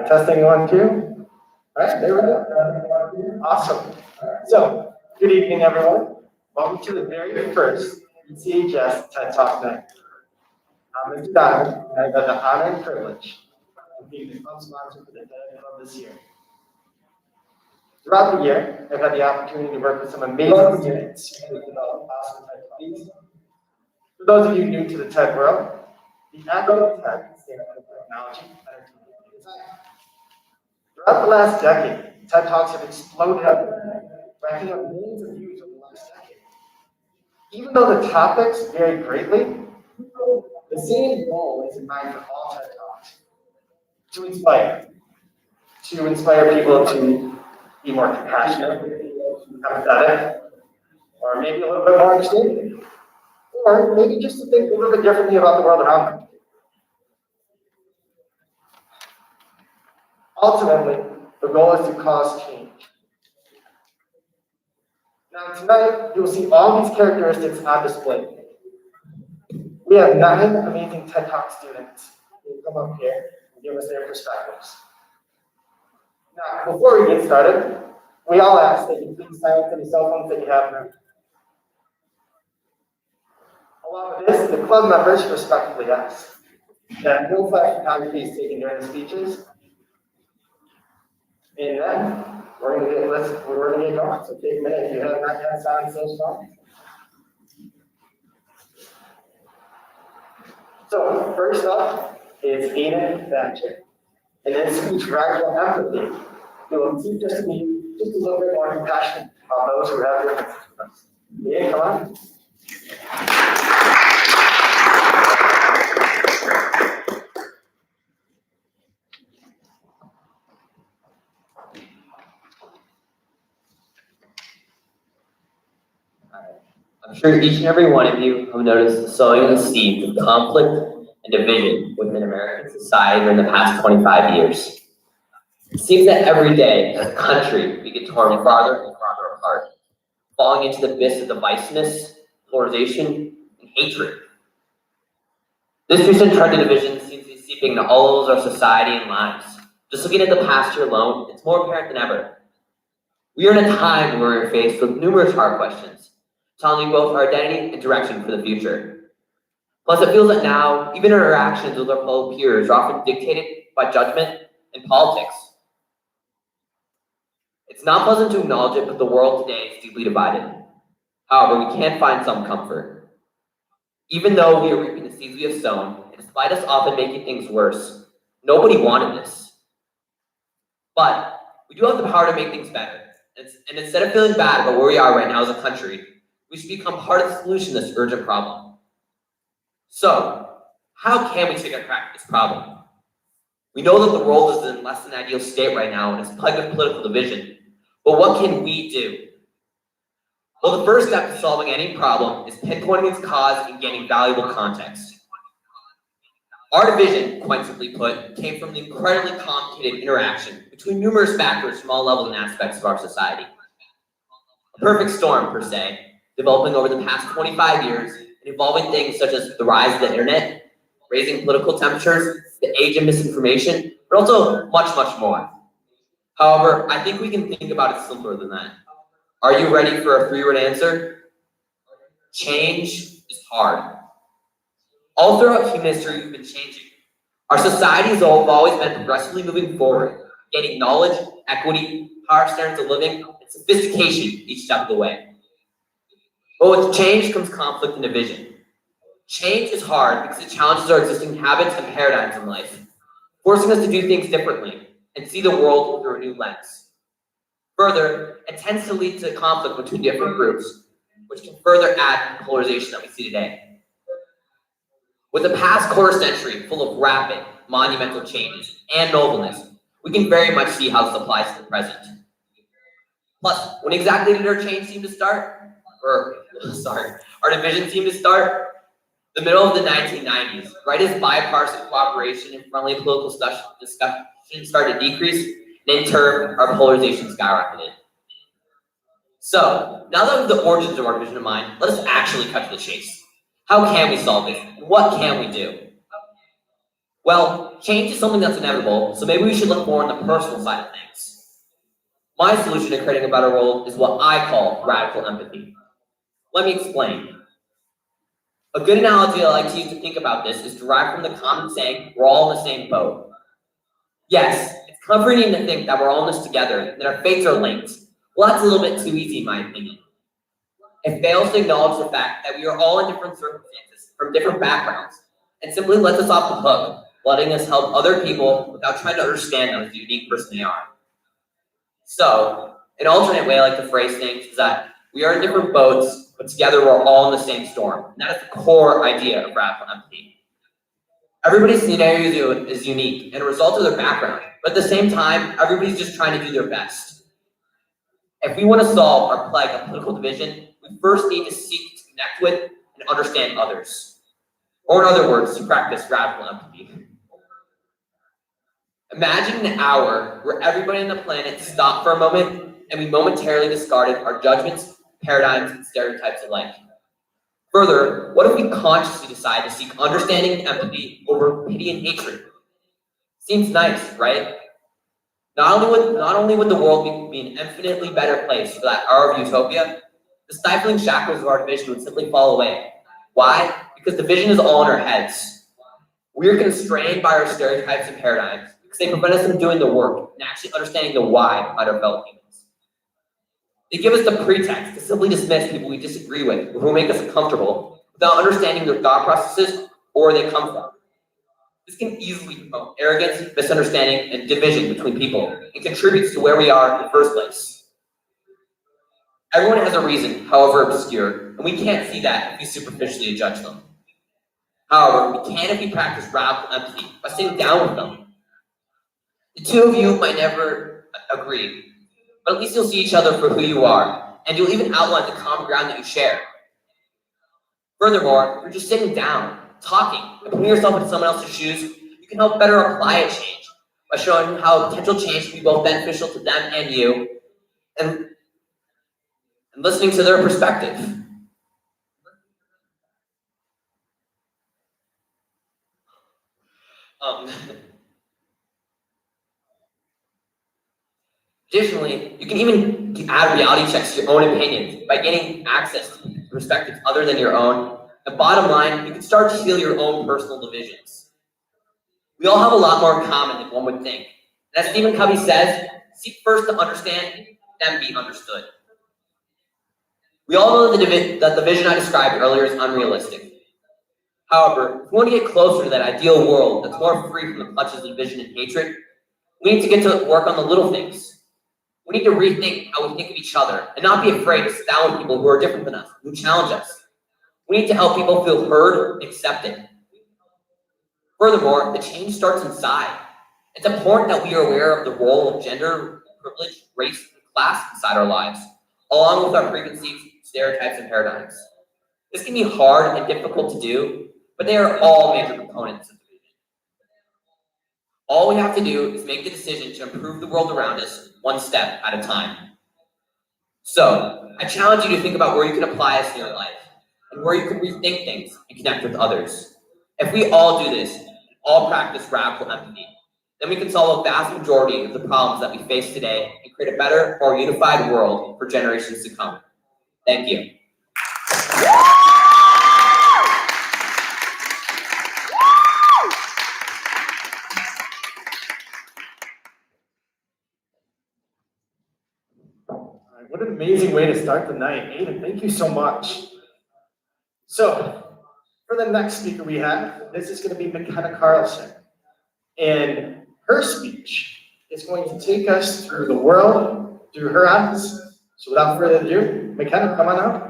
testing 1, 2. All right, there we go. Awesome. So, good evening, everyone. Welcome to the very first CHS TED Talk night. I'm Mr. Donovan, and I've got the honor and privilege of being the club sponsor for the TED Club this year. Throughout the year, I've had the opportunity to work with some amazing students who develop awesome TED Talks. For those of you new to the TED world, the acronym TED stands for Technology, Entertainment, and Design. Throughout the last decade, TED Talks have exploded up, racking up millions of views over the last decade. Even though the topics vary greatly, the same goal is in mind for all TED Talks: to inspire people to be more compassionate, empathetic, or maybe a little bit more understanding, or maybe just to think a little bit differently about the world around them. Ultimately, the goal is to cause change. Now tonight, you will see all these characteristics on display. We have 9 amazing TED Talk students who will come up here and give us their perspectives. Now, before we get started, we all ask that you please silence any cell phones that you have now. Along with this, the club members respectfully ask that no flash photography is taken during the speeches. And then we're going to get going. So take a minute if you have not yet signed those phones. So first up is Aiden Thatcher. And then speech radical empathy. He will teach us to be just a little bit more compassionate about those who have differences with us. Aiden, come on. I'm sure each and every one of you have noticed the sowing of the seeds of conflict and division within American society during the past 25 years. It seems that every day, as a country, we get torn farther and farther apart, falling into the abyss of divisiveness, polarization, and hatred. This recent trend of division seems to be seeping into all of our society and lives. Just looking at the past year alone, it's more apparent than ever. We are in a time where we're faced with numerous hard questions, challenging both our identity and direction for the future. Plus, it feels that now, even our interactions with our fellow peers are often dictated by judgment and politics. It's not pleasant to acknowledge it, but the world today is deeply divided. However, we can find some comfort. Even though we are reaping the seeds we have sown, and despite us often making things worse, nobody wanted this. But we do have the power to make things better. And instead of feeling bad about where we are right now as a country, we should become part of the solution to this urgent problem. So, how can we take a crack at this problem? We know that the world is in less than ideal state right now and is plagued with political division. But what can we do? Well, the first step to solving any problem is pinpointing its cause and gaining valuable context. Our division, quite simply put, came from the incredibly complicated interaction between numerous factors from all levels and aspects of our society. A perfect storm, per se, developing over the past 25 years and involving things such as the rise of the internet, raising political temperatures, the age of misinformation, but also much, much more. However, I think we can think about it simpler than that. Are you ready for a 3-word answer? Change is hard. All throughout human history, we've been changing. Our societies have always been progressively moving forward, gaining knowledge, equity, higher standards of living, and sophistication each step of the way. But with change comes conflict and division. Change is hard because it challenges our existing habits and paradigms in life, forcing us to do things differently and see the world through a new lens. Further, it tends to lead to conflict between different groups, which can further add to the polarization that we see today. With the past quarter century full of rapid, monumental changes and nobleness, we can very much see how this applies to the present. Plus, when exactly did our change seem to start? Our division seemed to start? The middle of the 1990s, right as bipartisan cooperation and friendly political discussion started to decrease, and in turn, our polarization skyrocketed. So, now that we have the origins of our division in mind, let us actually cut to the chase. How can we solve it? What can we do? Well, change is something that's inevitable, so maybe we should look more on the personal side of things. My solution to creating a better world is what I call radical empathy. Let me explain. A good analogy I like to use to think about this is derived from the common saying, we're all in the same boat. Yes, it's comforting to think that we're all in this together, and that our fates are linked. Well, that's a little bit too easy in my opinion. It fails to acknowledge the fact that we are all in different circumstances, from different backgrounds, and simply lets us off the hook, letting us help other people without trying to understand them as the unique person they are. So, an alternate way I like to phrase things is that we are in different boats, but together we're all in the same storm. And that is the core idea of radical empathy. Everybody's scenario is unique and a result of their background, but at the same time, everybody's just trying to do their best. If we want to solve our plague of political division, we first need to seek to connect with and understand others. Or in other words, to practice radical empathy. Imagine an hour where everybody on the planet stopped for a moment and we momentarily discarded our judgments, paradigms, and stereotypes alike. Further, what if we consciously decide to seek understanding and empathy over pity and hatred? Seems nice, right? Not only would the world be an infinitely better place for that hour of utopia, the stifling shackles of our division would simply fall away. Why? Because division is all in our heads. We are constrained by our stereotypes and paradigms because they prevent us from doing the work and actually understanding the why behind our fellow humans. They give us the pretext to simply dismiss people we disagree with or who make us uncomfortable without understanding their thought processes or where they come from. This can easily promote arrogance, misunderstanding, and division between people and contributes to where we are in the first place. Everyone has a reason, however obscure, and we can't see that if we superficially judge them. However, we can if we practice radical empathy by sitting down with them. The two of you might never agree, but at least you'll see each other for who you are, and you'll even outline the common ground that you share. Furthermore, if you're just sitting down, talking, and putting yourself into someone else's shoes, you can help better apply a change by showing how potential change can be both beneficial to them and you, and listening to their perspective. Additionally, you can even add reality checks to your own opinions by gaining access to perspectives other than your own. And bottom line, you can start to heal your own personal divisions. We all have a lot more in common than one would think. And as Stephen Covey says, seek first to understand, then be understood. We all know that the vision I described earlier is unrealistic. However, if we want to get closer to that ideal world that's more free from the clutches of division and hatred, we need to get to work on the little things. We need to rethink how we think of each other and not be afraid to sit down with people who are different than us, who challenge us. We need to help people feel heard and accepted. Furthermore, the change starts inside. It's important that we are aware of the role of gender, privilege, race, and class inside our lives, along with our preconceived stereotypes and paradigms. This can be hard and difficult to do, but they are all major components of the vision. All we have to do is make the decision to improve the world around us one step at a time. So, I challenge you to think about where you can apply this in your life, and where you can rethink things and connect with others. If we all do this, and all practice radical empathy, then we can solve a vast majority of the problems that we face today and create a better, more unified world for generations to come. Thank you. What an amazing way to start the night. Aiden, thank you so much. So, for the next speaker we have, this is going to be McKenna Carlson. And her speech is going to take us through the world, through her eyes. So without further ado, McKenna, come on up.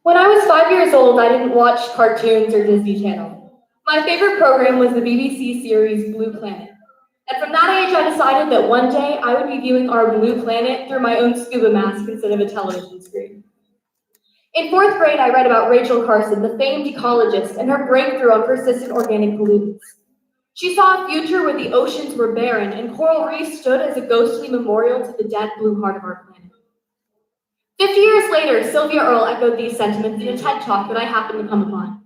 When I was 5 years old, I didn't watch cartoons or Disney Channel. My favorite program was the BBC series Blue Planet. And from that age, I decided that one day I would be viewing our blue planet through my own scuba mask instead of a television screen. In fourth grade, I read about Rachel Carson, the famed ecologist, and her breakthrough on persistent organic pollutants. She saw a future where the oceans were barren and coral reefs stood as a ghostly memorial to the dead blue heart of our planet. 50 years later, Sylvia Earle echoed these sentiments in a TED Talk that I happened to come upon.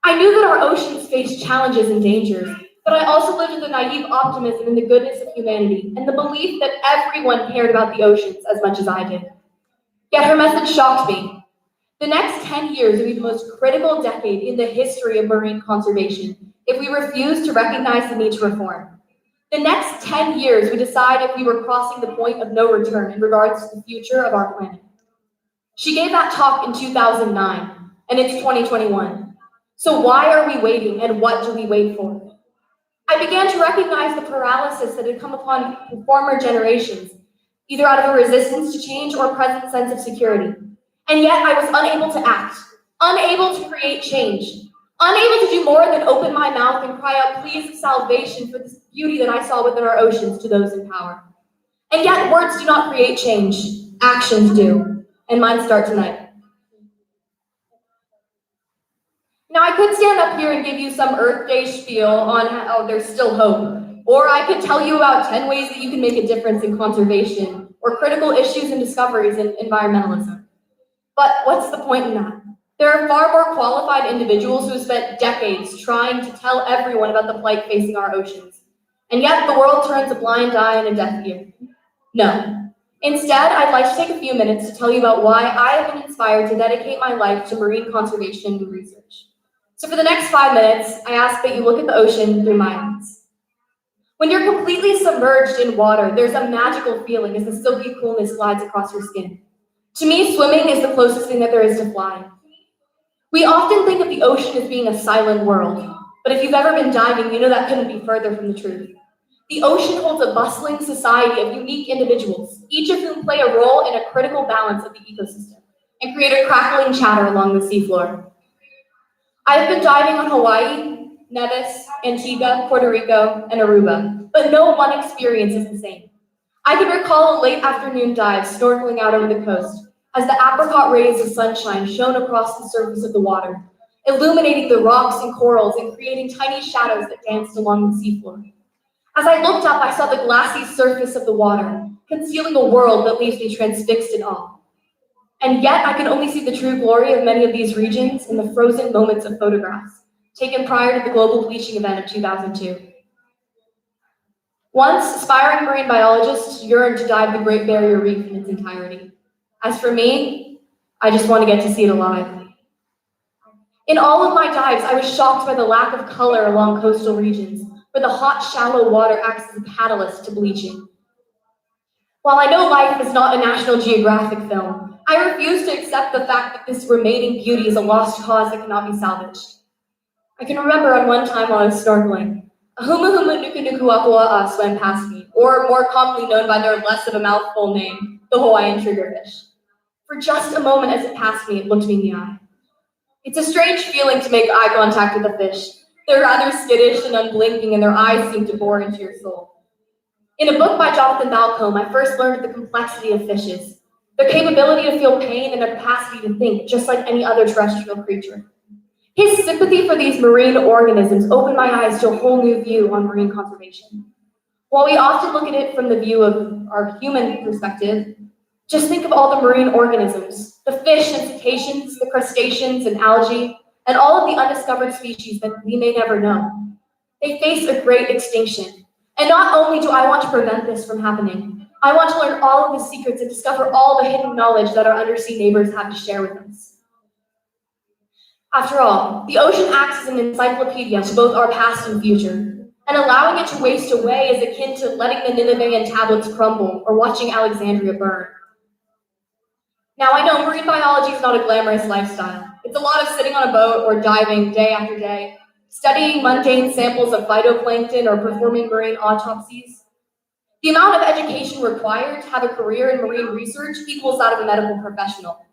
I knew that our oceans faced challenges and dangers, but I also lived with a naive optimism in the goodness of humanity and the belief that everyone cared about the oceans as much as I did. Yet her message shocked me. The next 10 years would be the most critical decade in the history of marine conservation if we refuse to recognize the need to reform. The next 10 years would decide if we were crossing the point of no return in regards to the future of our planet. She gave that talk in 2009, and it's 2021. So why are we waiting, and what do we wait for? I began to recognize the paralysis that had come upon former generations, either out of a resistance to change or a present sense of security. And yet I was unable to act, unable to create change, unable to do more than open my mouth and cry out, please, salvation for this beauty that I saw within our oceans to those in power. And yet words do not create change, actions do, and mine start tonight. Now I could stand up here and give you some Earth Day spiel on how there's still hope, or I could tell you about 10 ways that you can make a difference in conservation, or critical issues and discoveries in environmentalism. But what's the point in that? There are far more qualified individuals who have spent decades trying to tell everyone about the plight facing our oceans. And yet the world turns a blind eye and a deaf ear. No. Instead, I'd like to take a few minutes to tell you about why I have been inspired to dedicate my life to marine conservation and research. So for the next 5 minutes, I ask that you look at the ocean through my eyes. When you're completely submerged in water, there's a magical feeling as the silky coolness glides across your skin. To me, swimming is the closest thing that there is to flying. We often think of the ocean as being a silent world, but if you've ever been diving, you know that couldn't be further from the truth. The ocean holds a bustling society of unique individuals, each of whom play a role in a critical balance of the ecosystem and create a crackling chatter along the seafloor. I have been diving on Hawaii, Nevis, Antigua, Puerto Rico, and Aruba, but no one experience is the same. I can recall a late afternoon dive snorkeling out over the coast as the apricot rays of sunshine shone across the surface of the water, illuminating the rocks and corals and creating tiny shadows that danced along the seafloor. As I looked up, I saw the glassy surface of the water, concealing a world that leaves me transfixed in awe. And yet I can only see the true glory of many of these regions in the frozen moments of photographs taken prior to the global bleaching event of 2002. Once, aspiring marine biologists yearned to dive the Great Barrier Reef in its entirety. As for me, I just want to get to see it alive. In all of my dives, I was shocked by the lack of color along coastal regions, where the hot, shallow water acts as a catalyst to bleaching. While I know life is not a National Geographic film, I refuse to accept the fact that this remaining beauty is a lost cause that cannot be salvaged. I can remember on one time while I was snorkeling, a huma huma nuku nuku apua'a swam past me, or more commonly known by their less of a mouthful name, the Hawaiian triggerfish. For just a moment as it passed me, it looked me in the eye. It's a strange feeling to make eye contact with a fish. They're rather skittish and unblinking, and their eyes seem to bore into your soul. In a book by Jonathan Balcombe, I first learned the complexity of fishes, their capability to feel pain and their capacity to think, just like any other terrestrial creature. His sympathy for these marine organisms opened my eyes to a whole new view on marine conservation. While we often look at it from the view of our human perspective, just think of all the marine organisms, the fish and cetaceans, the crustaceans and algae, and all of the undiscovered species that we may never know. They face a great extinction. And not only do I want to prevent this from happening, I want to learn all of the secrets and discover all the hidden knowledge that our undersea neighbors have to share with us. After all, the ocean acts as an encyclopedia to both our past and future, and allowing it to waste away is akin to letting the Ninevean tablets crumble or watching Alexandria burn. Now, I know marine biology is not a glamorous lifestyle. It's a lot of sitting on a boat or diving day after day, studying mundane samples of phytoplankton or performing marine autopsies. The amount of education required to have a career in marine research equals that of a medical professional.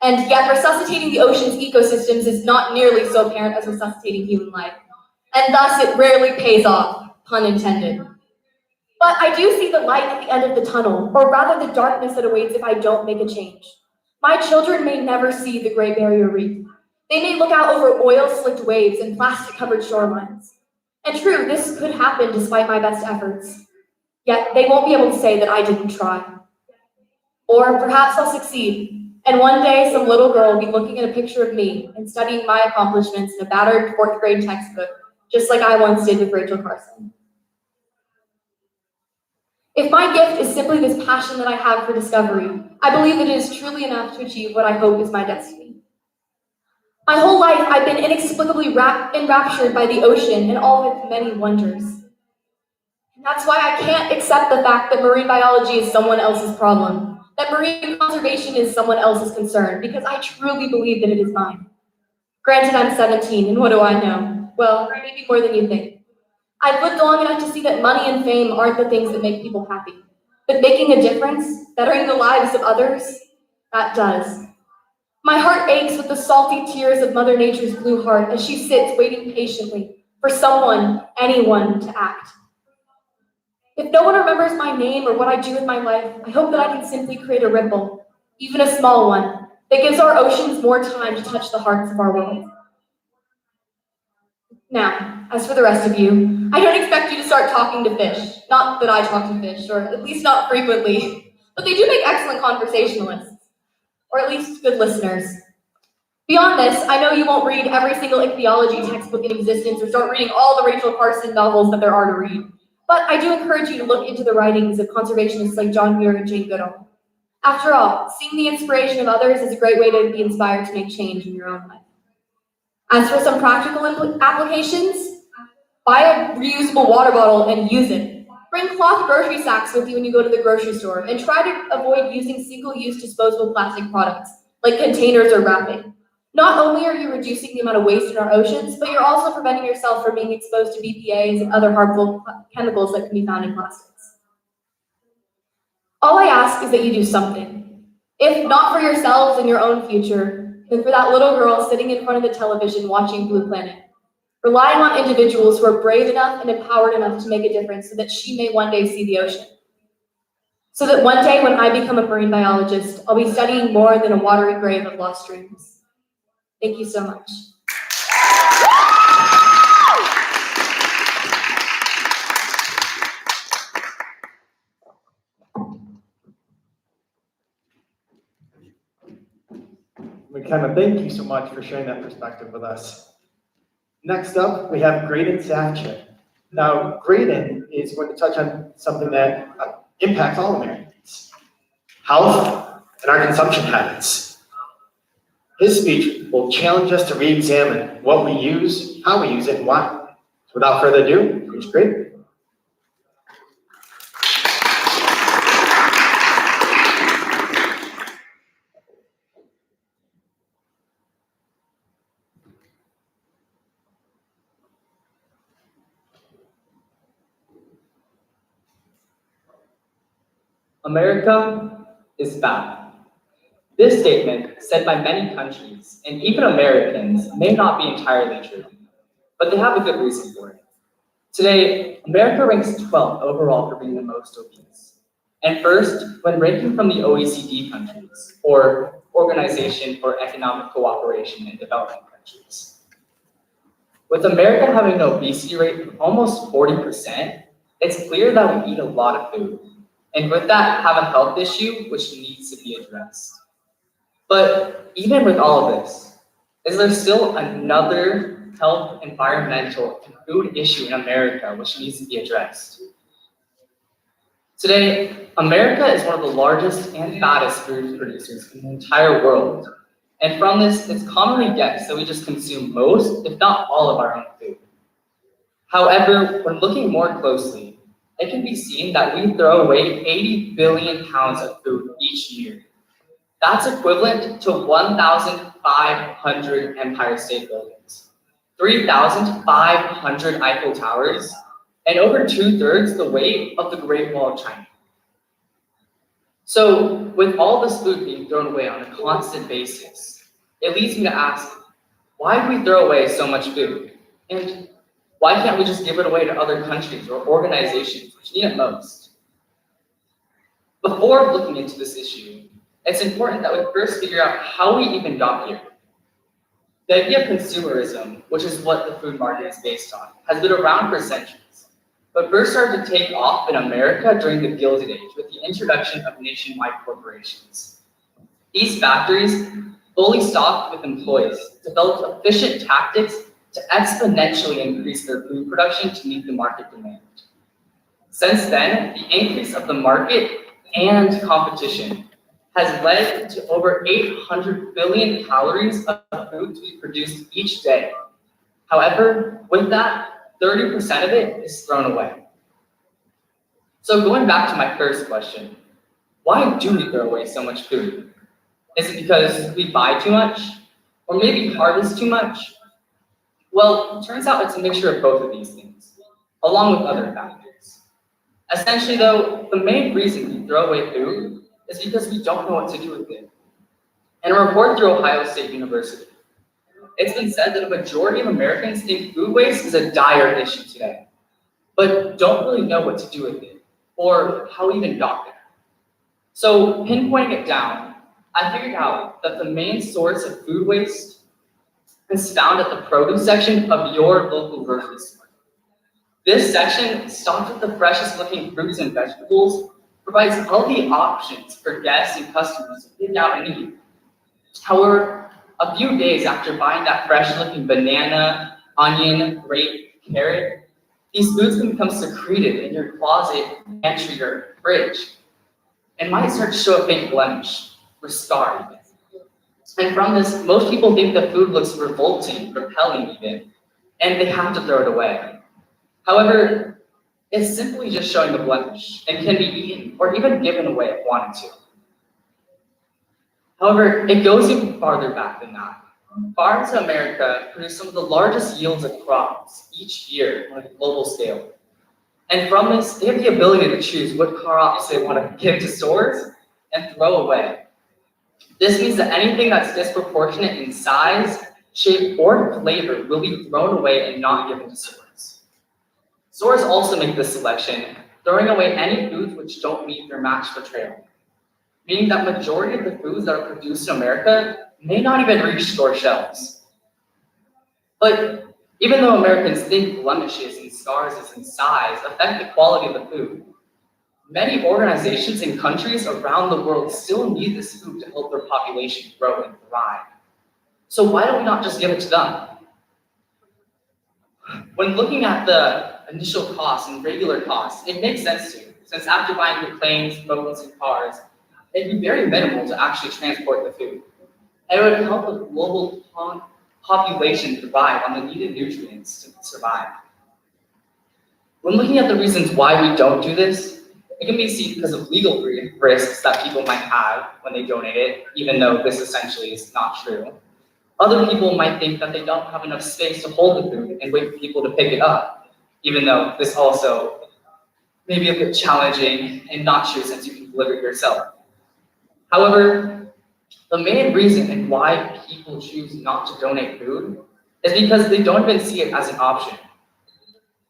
And yet resuscitating the ocean's ecosystems is not nearly so apparent as resuscitating human life. And thus it rarely pays off, pun intended. But I do see the light at the end of the tunnel, or rather the darkness that awaits if I don't make a change. My children may never see the Great Barrier Reef. They may look out over oil-slicked waves and plastic-covered shorelines. And true, this could happen despite my best efforts. Yet they won't be able to say that I didn't try. Or perhaps I'll succeed, and one day some little girl will be looking at a picture of me and studying my accomplishments in a battered fourth grade textbook, just like I once did with Rachel Carson. If my gift is simply this passion that I have for discovery, I believe that it is truly enough to achieve what I hope is my destiny. My whole life, I've been inexplicably enraptured by the ocean and all of its many wonders. And that's why I can't accept the fact that marine biology is someone else's problem, that marine conservation is someone else's concern, because I truly believe that it is mine. Granted, I'm 17, and what do I know? Well, maybe more than you think. I've lived long enough to see that money and fame aren't the things that make people happy. But making a difference, bettering the lives of others, that does. My heart aches with the salty tears of Mother Nature's blue heart as she sits waiting patiently for someone, anyone, to act. If no one remembers my name or what I do with my life, I hope that I can simply create a ripple, even a small one, that gives our oceans more time to touch the hearts of our world. Now, as for the rest of you, I don't expect you to start talking to fish. Not that I talk to fish, or at least not frequently, but they do make excellent conversationalists, or at least good listeners. Beyond this, I know you won't read every single ichthyology textbook in existence or start reading all the Rachel Carson novels that there are to read. But I do encourage you to look into the writings of conservationists like John Muir and Jane Goodall. After all, seeing the inspiration of others is a great way to be inspired to make change in your own life. As for some practical applications, buy a reusable water bottle and use it. Bring cloth grocery sacks with you when you go to the grocery store, and try to avoid using single-use disposable plastic products, like containers or wrapping. Not only are you reducing the amount of waste in our oceans, but you're also preventing yourself from being exposed to BPAs and other harmful chemicals that can be found in plastics. All I ask is that you do something. If not for yourselves and your own future, then for that little girl sitting in front of the television watching Blue Planet, relying on individuals who are brave enough and empowered enough to make a difference so that she may one day see the ocean. So that one day when I become a marine biologist, I'll be studying more than a watery grave of lost dreams. Thank you so much. McKenna, thank you so much for sharing that perspective with us. Next up, we have Graydon Safchik. Now, Graydon is going to touch on something that impacts all Americans: health and our consumption habits. His speech will challenge us to re-examine what we use, how we use it, and why. So without further ado, here's Graydon. America is bad. This statement, said by many countries, and even Americans, may not be entirely true, but they have a good reason for it. Today, America ranks 12th overall for being the most obese, and first when ranking from the OECD countries, or Organization for Economic Cooperation and Development countries. With America having an obesity rate of almost 40%, it's clear that we eat a lot of food, and with that, have a health issue which needs to be addressed. But even with all of this, is there still another health, environmental, and food issue in America which needs to be addressed? Today, America is one of the largest and fattest food producers in the entire world. And from this, it's commonly guessed that we just consume most, if not all, of our own food. However, when looking more closely, it can be seen that we throw away 80 billion pounds of food each year. That's equivalent to 1,500 Empire State Buildings, 3,500 Eiffel Towers, and over 2/3 the weight of the Great Wall of China. So, with all this food being thrown away on a constant basis, it leads me to ask, why do we throw away so much food? And why can't we just give it away to other countries or organizations which need it most? Before looking into this issue, it's important that we first figure out how we even got here. The idea of consumerism, which is what the food market is based on, has been around for centuries, but first started to take off in America during the Gilded Age with the introduction of nationwide corporations. These factories, fully stocked with employees, developed efficient tactics to exponentially increase their food production to meet the market demand. Since then, the increase of the market and competition has led to over 800 billion calories of food to be produced each day. However, with that, 30% of it is thrown away. So going back to my first question, why do we throw away so much food? Is it because we buy too much? Or maybe harvest too much? Well, it turns out it's a mixture of both of these things, along with other factors. Essentially though, the main reason we throw away food is because we don't know what to do with it. In a report through Ohio State University, it's been said that a majority of Americans think food waste is a dire issue today, but don't really know what to do with it, or how we even got there. So pinpointing it down, I figured out that the main source of food waste is found at the produce section of your local grocery store. This section, stocked with the freshest looking fruits and vegetables, provides healthy options for guests and customers to pick out and eat. However, a few days after buying that fresh looking banana, onion, grape, carrot, these foods can become secreted in your closet, pantry, or fridge, and might start to show a faint blemish, or scar even. And from this, most people think the food looks revolting, repelling even, and they have to throw it away. However, it's simply just showing the blemish and can be eaten or even given away if wanted to. However, it goes even farther back than that. Farms in America produce some of the largest yields of crops each year on a global scale. And from this, they have the ability to choose what crops they want to give to stores and throw away. This means that anything that's disproportionate in size, shape, or flavor will be thrown away and not given to stores. Stores also make this selection, throwing away any foods which don't meet their match portrayal, meaning that majority of the foods that are produced in America may not even reach store shelves. But even though Americans think blemishes and scars in size affect the quality of the food, many organizations and countries around the world still need this food to help their population grow and thrive. So why don't we not just give it to them? When looking at the initial costs and regular costs, it makes sense to, since after buying your planes, boats, and cars, it'd be very minimal to actually transport the food. And it would help the global population thrive on the needed nutrients to survive. When looking at the reasons why we don't do this, it can be seen because of legal risks that people might have when they donate it, even though this essentially is not true. Other people might think that they don't have enough space to hold the food and wait for people to pick it up, even though this also may be a bit challenging and not true since you can deliver it yourself. However, the main reason and why people choose not to donate food is because they don't even see it as an option.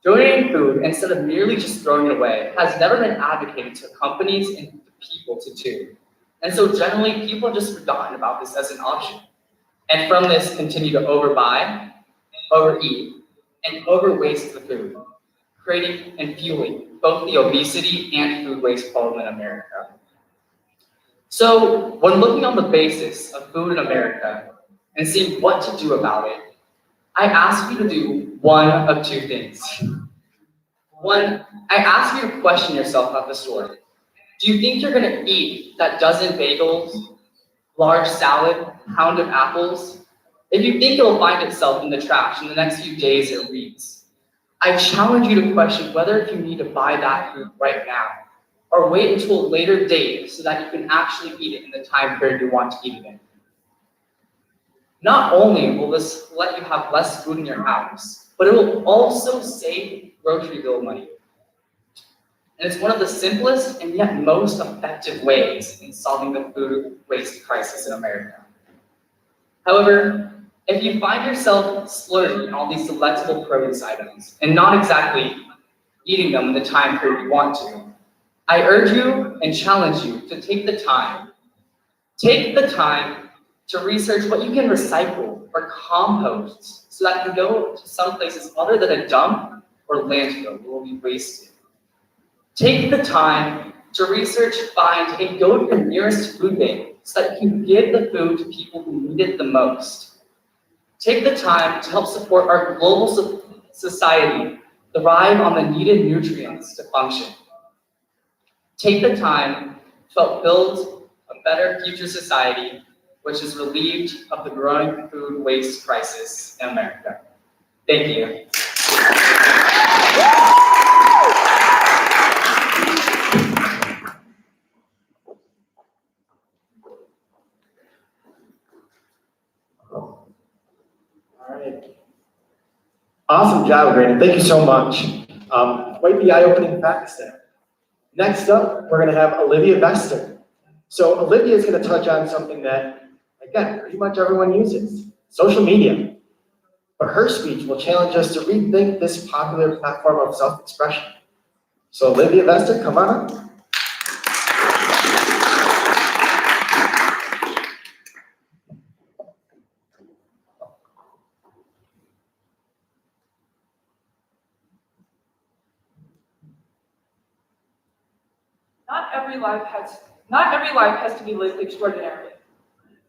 Donating food instead of merely just throwing it away has never been advocated to companies and people to do. And so generally, people have just forgotten about this as an option. And from this, continue to overbuy, overeat, and overwaste the food, creating and fueling both the obesity and food waste problem in America. So when looking on the basis of food in America and seeing what to do about it, I ask you to do one of two things. One, I ask you to question yourself at the store. Do you think you're gonna eat that dozen bagels, large salad, pound of apples? If you think it'll find itself in the trash in the next few days or weeks, I challenge you to question whether you need to buy that food right now, or wait until a later date so that you can actually eat it in the time period you want to eat it in. Not only will this let you have less food in your house, but it will also save grocery bill money. And it's one of the simplest and yet most effective ways in solving the food waste crisis in America. However, if you find yourself splurging on all these delectable produce items and not exactly eating them in the time period you want to, I urge you and challenge you to take the time Take the time to research what you can recycle or compost so that it can go to some places other than a dump or landfill where it will be wasted. Take the time to research, find, and go to your nearest food bank so that you can give the food to people who need it the most. Take the time to help support our global society thrive on the needed nutrients to function. Take the time to help build a better future society which is relieved of the growing food waste crisis in America. Thank you. All right. Awesome job, Brandon. Thank you so much. Quite the eye-opening facts there. Next up, we're going to have Olivia Vester. So Olivia is going to touch on something that, again, pretty much everyone uses, social media. But her speech will challenge us to rethink this popular platform of self-expression. So Olivia Vester, come on up. Not every life has to be lived extraordinarily.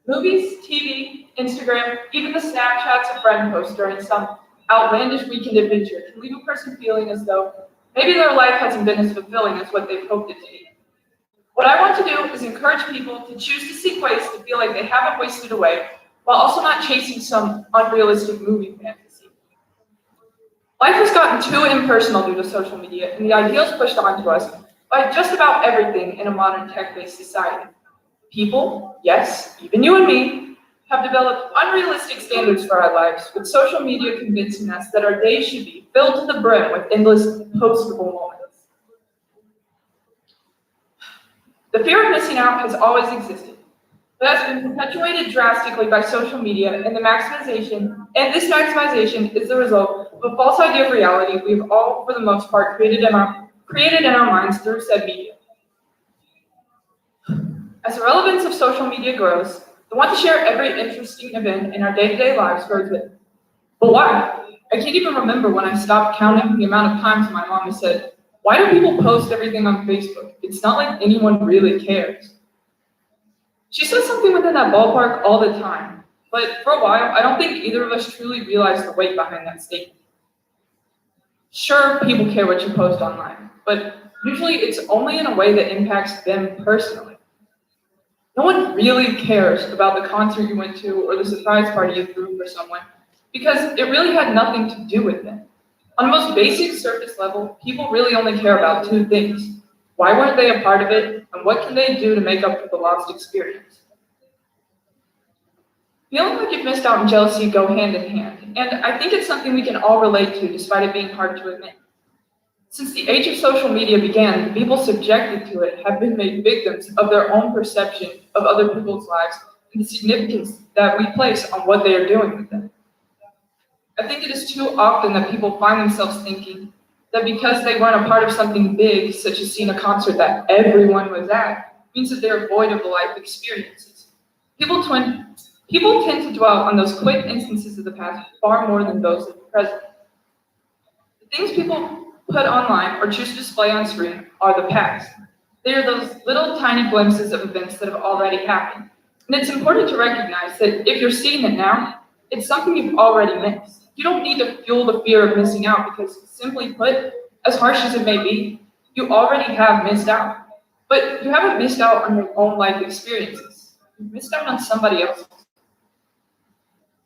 Movies, TV, Instagram, even the Snapchats a friend posts during some outlandish weekend adventure can leave a person feeling as though maybe their life hasn't been as fulfilling as what they've hoped it to be. What I want to do is encourage people to choose to seek ways to feel like they haven't wasted away, while also not chasing some unrealistic movie fantasy. Life has gotten too impersonal due to social media and the ideals pushed onto us by just about everything in a modern tech-based society. People, yes, even you and me, have developed unrealistic standards for our lives, with social media convincing us that our days should be filled to the brim with endless postable moments. The fear of missing out has always existed, but has been perpetuated drastically by social media, and this maximization is the result of a false idea of reality we've all, for the most part, created in our minds through said media. As the relevance of social media grows, the want to share every interesting event in our day-to-day lives grows with it. But why? I can't even remember when I stopped counting the amount of times my mom has said, "Why do people post everything on Facebook? It's not like anyone really cares." She says something within that ballpark all the time, but for a while, I don't think either of us truly realized the weight behind that statement. Sure, people care what you post online, but usually it's only in a way that impacts them personally. No one really cares about the concert you went to or the surprise party you threw for someone because it really had nothing to do with them. On the most basic surface level, people really only care about two things. Why weren't they a part of it, and what can they do to make up for the lost experience? Feeling like you've missed out and jealousy go hand in hand, and I think it's something we can all relate to despite it being hard to admit. Since the age of social media began, the people subjected to it have been made victims of their own perception of other people's lives and the significance that we place on what they are doing with them. I think it is too often that people find themselves thinking that because they weren't a part of something big, such as seeing a concert that everyone was at, means that they're void of the life experiences. People tend to dwell on those quick instances of the past far more than those of the present. The things people put online or choose to display on screen are the past. They are those little tiny glimpses of events that have already happened. And it's important to recognize that if you're seeing it now, it's something you've already missed. You don't need to fuel the fear of missing out because, simply put, as harsh as it may be, you already have missed out. But you haven't missed out on your own life experiences. You've missed out on somebody else's.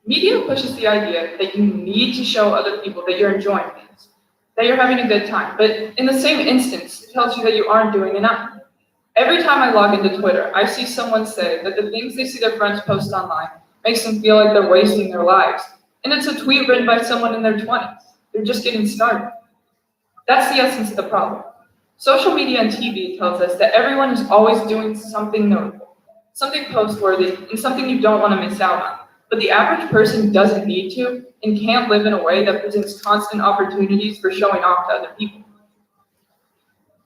Media pushes the idea that you need to show other people that you're enjoying things, that you're having a good time, but in the same instance, it tells you that you aren't doing enough. Every time I log into Twitter, I see someone say that the things they see their friends post online makes them feel like they're wasting their lives. And it's a tweet written by someone in their 20s. They're just getting started. That's the essence of the problem. Social media and TV tells us that everyone is always doing something notable, something post-worthy, and something you don't want to miss out on. But the average person doesn't need to and can't live in a way that presents constant opportunities for showing off to other people.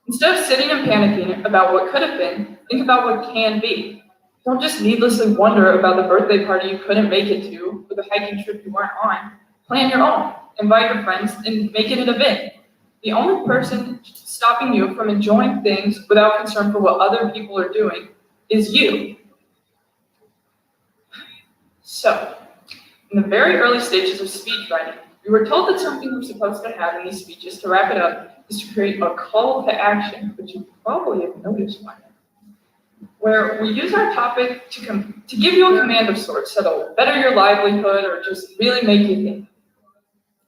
Instead of sitting and panicking about what could have been, think about what can be. Don't just needlessly wonder about the birthday party you couldn't make it to or the hiking trip you weren't on. Plan your own. Invite your friends and make it an event. The only person stopping you from enjoying things without concern for what other people are doing is you. So, in the very early stages of speech writing, we were told that something we're supposed to have in these speeches, to wrap it up, is to create a call to action, which you probably have noticed by now, where we use our topic to give you a command of sorts that'll better your livelihood or just really make you think.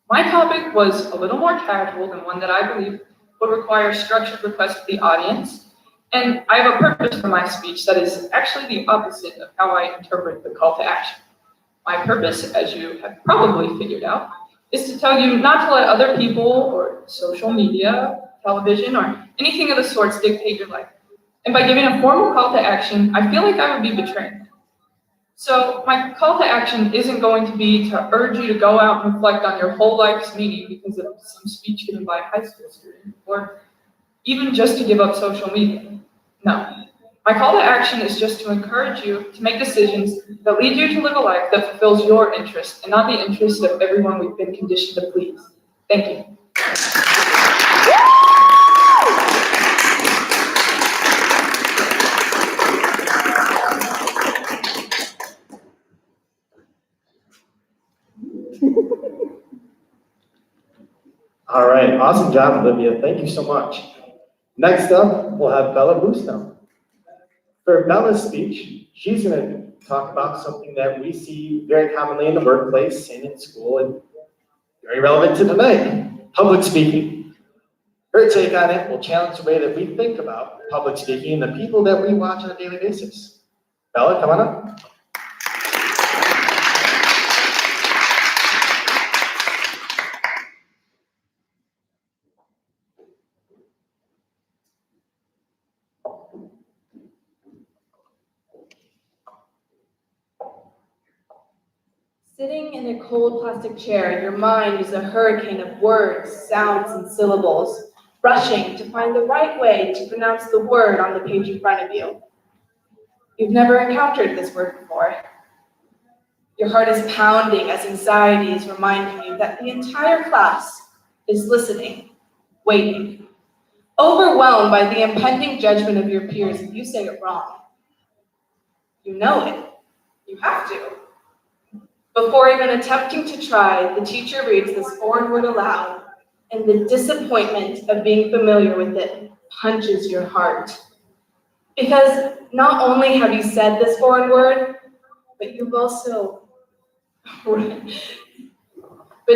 My topic was a little more casual than one that I believe would require structured request to the audience, and I have a purpose for my speech that is actually the opposite of how I interpret the call to action. My purpose, as you have probably figured out, is to tell you not to let other people or social media, television, or anything of the sorts dictate your life. And by giving a formal call to action, I feel like I would be betraying them. So my call to action isn't going to be to urge you to go out and reflect on your whole life's meaning because of some speech given by a high school student, or even just to give up social media. No. My call to action is just to encourage you to make decisions that lead you to live a life that fulfills your interests and not the interests of everyone we've been conditioned to please. Thank you. All right, awesome job, Olivia. Thank you so much. Next up, we'll have Bella Busto. For Bella's speech, she's going to talk about something that we see very commonly in the workplace and in school, and very relevant to tonight, public speaking. Her take on it will challenge the way that we think about public speaking and the people that we watch on a daily basis. Bella, come on up. Sitting in a cold plastic chair, your mind is a hurricane of words, sounds, and syllables, rushing to find the right way to pronounce the word on the page in front of you. You've never encountered this word before. Your heart is pounding as anxiety is reminding you that the entire class is listening, waiting, overwhelmed by the impending judgment of your peers if you say it wrong. You know it. You have to. Before even attempting to try, the teacher reads this foreign word aloud, and the disappointment of being familiar with it punches your heart. Because not only have you said this foreign word, but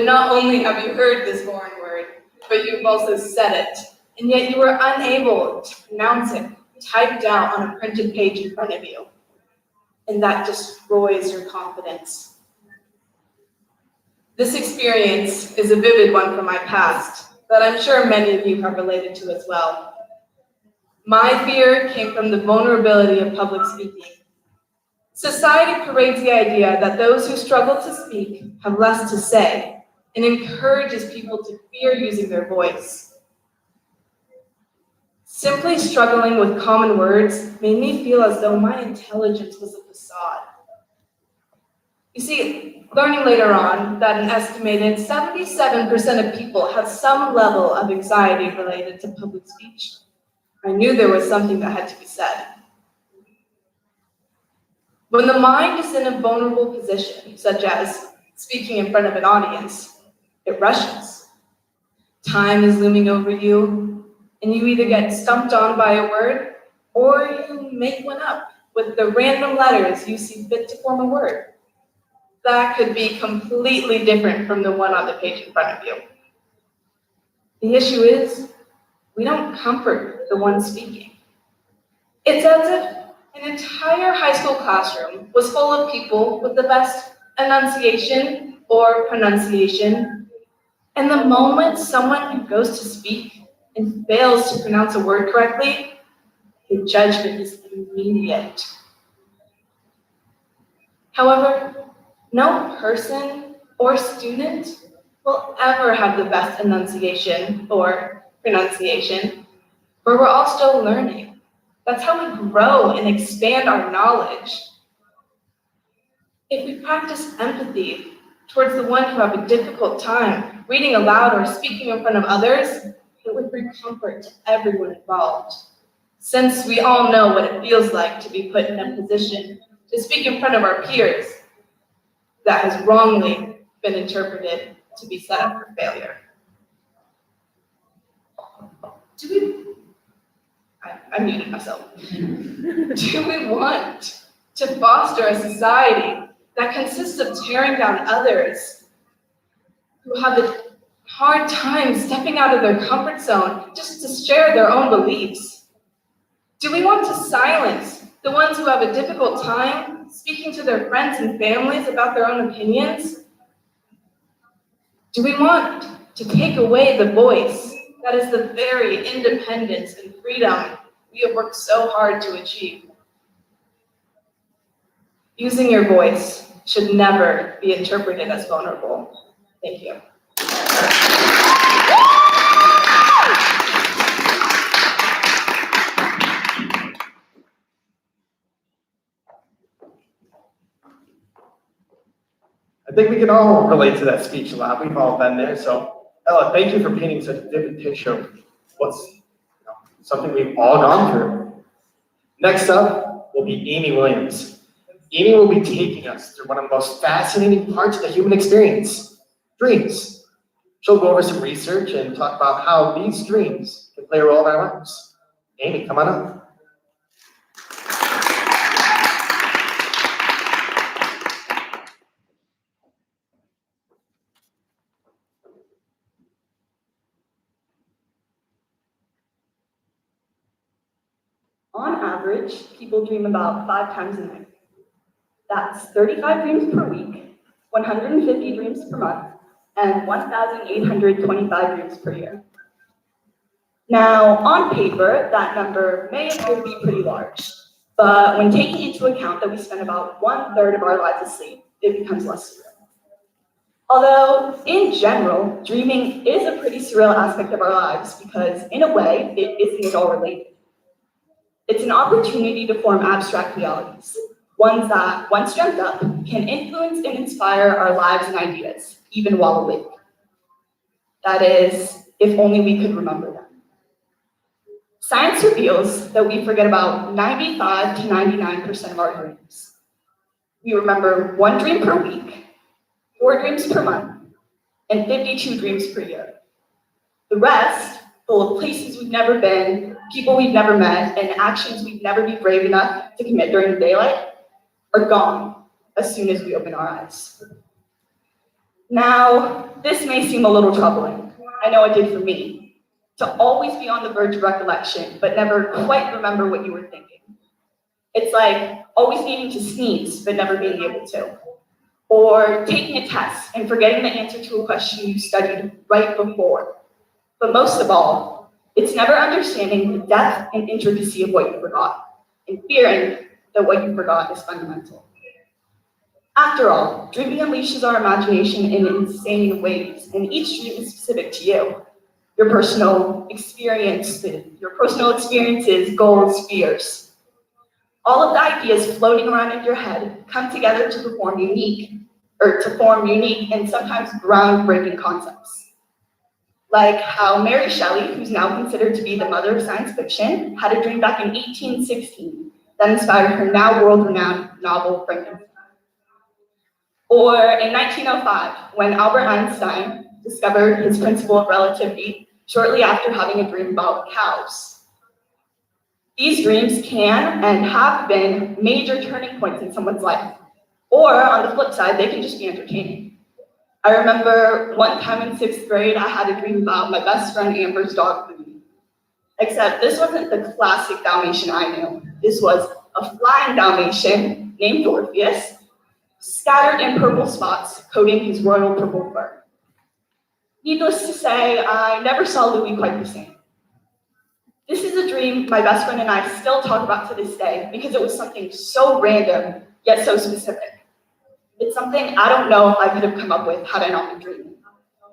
not only have you heard this foreign word, but you've also said it, and yet you were unable to pronounce it typed out on a printed page in front of you. And that destroys your confidence. This experience is a vivid one from my past that I'm sure many of you have related to as well. My fear came from the vulnerability of public speaking. Society parades the idea that those who struggle to speak have less to say and encourages people to fear using their voice. Simply struggling with common words made me feel as though my intelligence was a facade. You see, learning later on that an estimated 77% of people have some level of anxiety related to public speech, I knew there was something that had to be said. When the mind is in a vulnerable position, such as speaking in front of an audience, it rushes. Time is looming over you, and you either get stumped on by a word, or you make one up with the random letters you see fit to form a word. That could be completely different from the one on the page in front of you. The issue is, we don't comfort the one speaking. It's as if an entire high school classroom was full of people with the best enunciation or pronunciation, and the moment someone who goes to speak and fails to pronounce a word correctly, the judgment is immediate. However, no person or student will ever have the best enunciation or pronunciation, for we're all still learning. That's how we grow and expand our knowledge. If we practice empathy towards the one who have a difficult time reading aloud or speaking in front of others, it would bring comfort to everyone involved. Since we all know what it feels like to be put in a position to speak in front of our peers that has wrongly been interpreted to be set up for failure. I muted myself. Do we want to foster a society that consists of tearing down others who have a hard time stepping out of their comfort zone just to share their own beliefs? Do we want to silence the ones who have a difficult time speaking to their friends and families about their own opinions? Do we want to take away the voice that is the very independence and freedom we have worked so hard to achieve? Using your voice should never be interpreted as vulnerable. Thank you. I think we can all relate to that speech a lot. We've all been there. So, Ella, thank you for painting such a vivid picture of what's something we've all gone through. Next up will be Amy Williams. Amy will be taking us through one of the most fascinating parts of the human experience, dreams. She'll go over some research and talk about how these dreams can play a role in our lives. Amy, come on up. On average, people dream about 5 times a night. That's 35 dreams per week, 150 dreams per month, and 1,825 dreams per year. Now, on paper, that number may appear to be pretty large, but when taking into account that we spend about 1/3 of our lives asleep, it becomes less surreal. Although, in general, dreaming is a pretty surreal aspect of our lives because, in a way, it isn't at all related. It's an opportunity to form abstract realities, ones that, once dreamt up, can influence and inspire our lives and ideas, even while awake. That is, if only we could remember them. Science reveals that we forget about 95 to 99% of our dreams. We remember 1 dream per week, 4 dreams per month, and 52 dreams per year. The rest, full of places we've never been, people we've never met, and actions we'd never be brave enough to commit during the daylight, are gone as soon as we open our eyes. Now, this may seem a little troubling. I know it did for me. To always be on the verge of recollection, but never quite remember what you were thinking. It's like always needing to sneeze, but never being able to. Or taking a test and forgetting the answer to a question you studied right before. But most of all, it's never understanding the depth and intricacy of what you forgot, and fearing that what you forgot is fundamental. After all, dreaming unleashes our imagination in insane ways, and each dream is specific to you. Your personal experiences, goals, fears. All of the ideas floating around in your head come together to form unique and sometimes groundbreaking concepts. Like how Mary Shelley, who's now considered to be the mother of science fiction, had a dream back in 1816 that inspired her now world-renowned novel Frankenstein. Or in 1905, when Albert Einstein discovered his principle of relativity shortly after having a dream about cows. These dreams can and have been major turning points in someone's life. Or on the flip side, they can just be entertaining. I remember one time in 6th grade, I had a dream about my best friend Amber's dog, Booty. Except this wasn't the classic Dalmatian I knew. This was a flying Dalmatian named Orpheus, scattered in purple spots, coating his royal purple fur. Needless to say, I never saw Louis quite the same. This is a dream my best friend and I still talk about to this day because it was something so random, yet so specific. It's something I don't know if I could have come up with had I not been dreaming,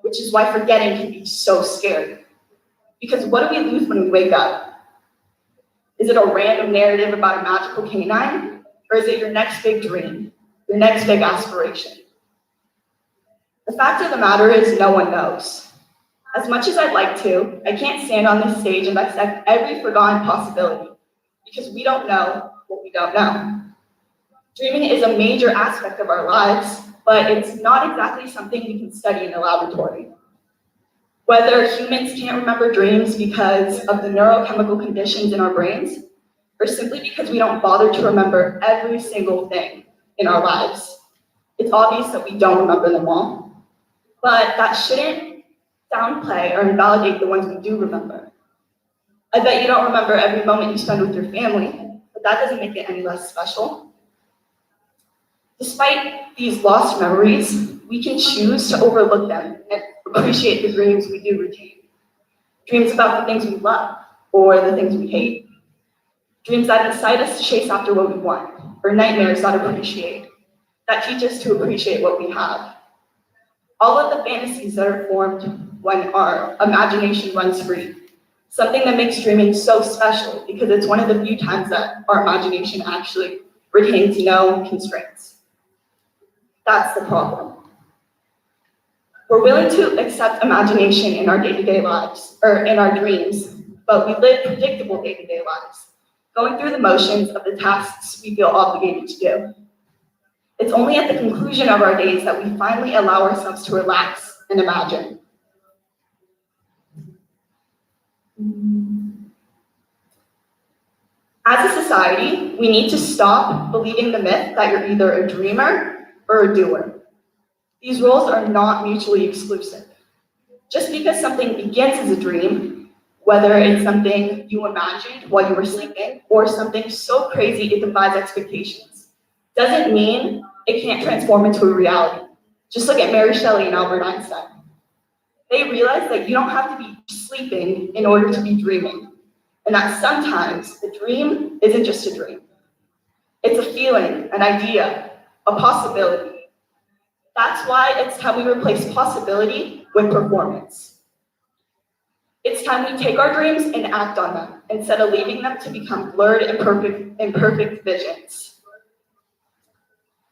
which is why forgetting can be so scary. Because what do we lose when we wake up? Is it a random narrative about a magical canine? Or is it your next big dream, your next big aspiration? The fact of the matter is no one knows. As much as I'd like to, I can't stand on this stage and dissect every forgotten possibility because we don't know what we don't know. Dreaming is a major aspect of our lives, but it's not exactly something we can study in a laboratory. Whether humans can't remember dreams because of the neurochemical conditions in our brains, or simply because we don't bother to remember every single thing in our lives. It's obvious that we don't remember them all, but that shouldn't downplay or invalidate the ones we do remember. I bet you don't remember every moment you spend with your family, but that doesn't make it any less special. Despite these lost memories, we can choose to overlook them and appreciate the dreams we do retain. Dreams about the things we love or the things we hate. Dreams that incite us to chase after what we want, or nightmares that teach us to appreciate what we have. All of the fantasies that are formed when our imagination runs free. Something that makes dreaming so special because it's one of the few times that our imagination actually retains no constraints. That's the problem. We're willing to accept imagination in our day-to-day lives, or in our dreams, but we live predictable day-to-day lives, going through the motions of the tasks we feel obligated to do. It's only at the conclusion of our days that we finally allow ourselves to relax and imagine. As a society, we need to stop believing the myth that you're either a dreamer or a doer. These roles are not mutually exclusive. Just because something begins as a dream, whether it's something you imagined while you were sleeping or something so crazy it defies expectations, doesn't mean it can't transform into a reality. Just look at Mary Shelley and Albert Einstein. They realized that you don't have to be sleeping in order to be dreaming, and that sometimes the dream isn't just a dream. It's a feeling, an idea, a possibility. That's why it's time we replace possibility with performance. It's time we take our dreams and act on them instead of leaving them to become blurred and imperfect visions.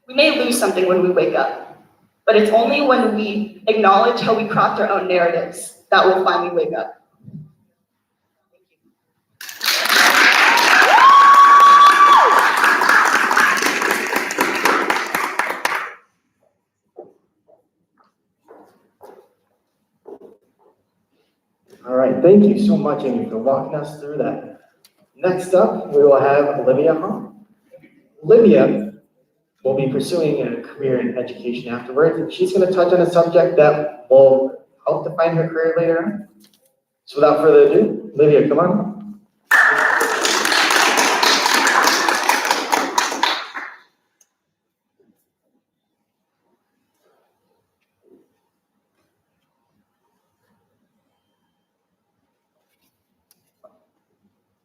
We may lose something when we wake up, but it's only when we acknowledge how we craft our own narratives that we'll finally wake up. All right, thank you so much, Amy, for walking us through that. Next up, we will have Olivia Hahn. Olivia will be pursuing a career in education afterwards, and she's going to touch on a subject that will help define her career later on. So without further ado, Olivia, come on.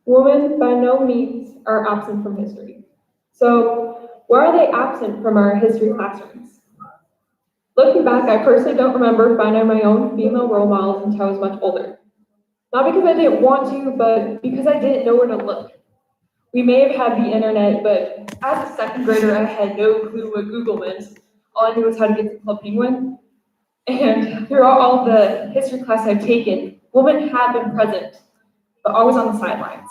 Women by no means are absent from history. So why are they absent from our history classrooms? Looking back, I personally don't remember finding my own female role models until I was much older. Not because I didn't want to, but because I didn't know where to look. We may have had the internet, but as a second grader, I had no clue what Google meant. All I knew was how to get to Club Penguin. And throughout all the history class I've taken, women have been present, but always on the sidelines.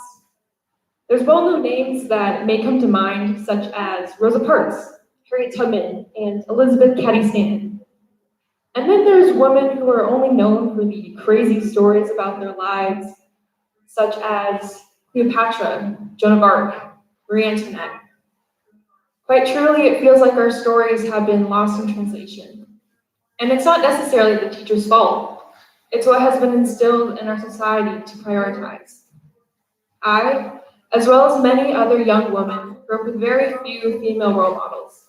There's well-known names that may come to mind, such as Rosa Parks, Harriet Tubman, and Elizabeth Cady Stanton. And then there's women who are only known for the crazy stories about their lives, such as Cleopatra, Joan of Arc, Marie Antoinette. Quite truly, it feels like our stories have been lost in translation. And it's not necessarily the teacher's fault. It's what has been instilled in our society to prioritize. I, as well as many other young women, grew up with very few female role models,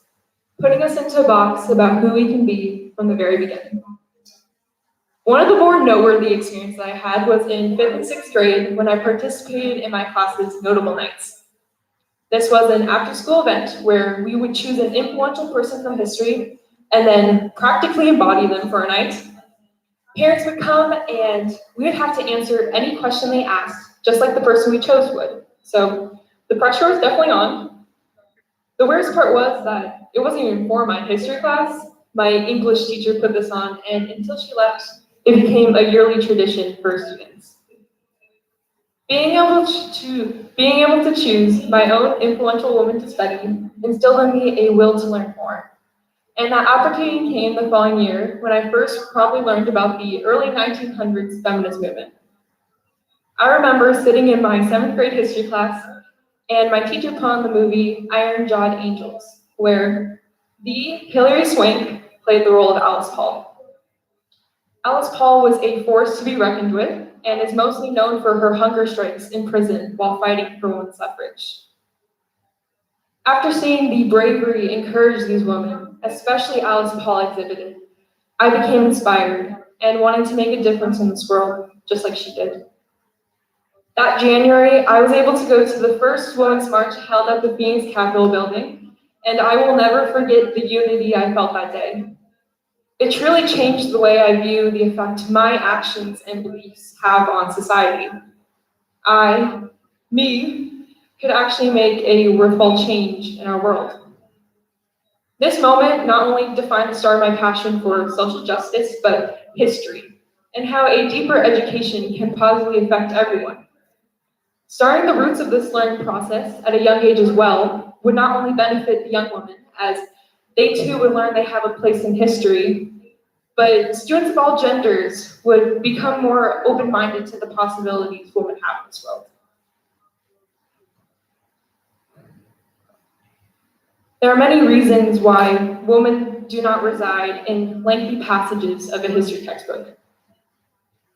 putting us into a box about who we can be from the very beginning. One of the more noteworthy experiences I had was in 5th and 6th grade when I participated in my class's Notable Nights. This was an after-school event where we would choose an influential person from history and then practically embody them for a night. Parents would come and we would have to answer any question they asked, just like the person we chose would. So the pressure was definitely on. The worst part was that it wasn't even for my history class. My English teacher put this on, and until she left, it became a yearly tradition for students. Being able to choose my own influential woman to study instilled in me a will to learn more. And that opportunity came the following year when I first probably learned about the early 1900s feminist movement. I remember sitting in my 7th grade history class, and my teacher put on the movie Iron-Jawed Angels, where the Hilary Swank played the role of Alice Paul. Alice Paul was a force to be reckoned with, and is mostly known for her hunger strikes in prison while fighting for women's suffrage. After seeing the bravery and courage these women, especially Alice Paul, exhibited, I became inspired and wanted to make a difference in this world, just like she did. That January, I was able to go to the first Women's March held at the Phoenix Capitol building, and I will never forget the unity I felt that day. It truly changed the way I view the effect my actions and beliefs have on society. Me, could actually make a worthwhile change in our world. This moment not only defined the start of my passion for social justice, but history, and how a deeper education can positively affect everyone. Starting the roots of this learning process at a young age as well would not only benefit the young women, as they too would learn they have a place in history, but students of all genders would become more open-minded to the possibilities women have in this world. There are many reasons why women do not reside in lengthy passages of a history textbook.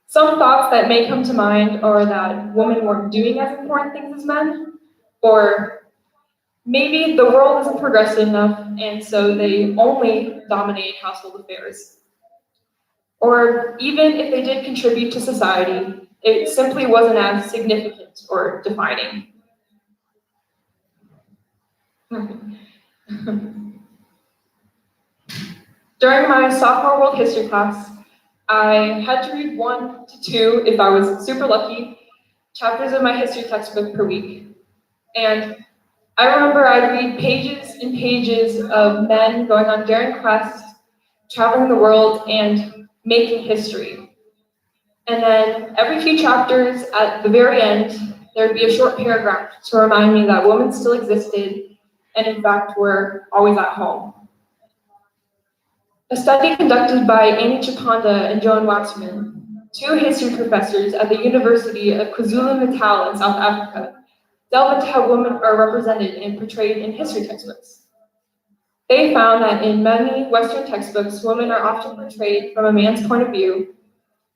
Some thoughts that may come to mind are that women weren't doing as important things as men, or maybe the world isn't progressive enough and so they only dominate household affairs. Or even if they did contribute to society, it simply wasn't as significant or defining. During my sophomore world history class, I had to read 1 to 2, if I was super lucky, chapters of my history textbook per week. And I remember I'd read pages and pages of men going on daring quests, traveling the world, and making history. And then every few chapters, at the very end, there'd be a short paragraph to remind me that women still existed, and in fact were always at home. A study conducted by Annie Chiponda and Joan Waxman, 2 history professors at the University of KwaZulu-Natal in South Africa, delved into how women are represented and portrayed in history textbooks. They found that in many Western textbooks, women are often portrayed from a man's point of view,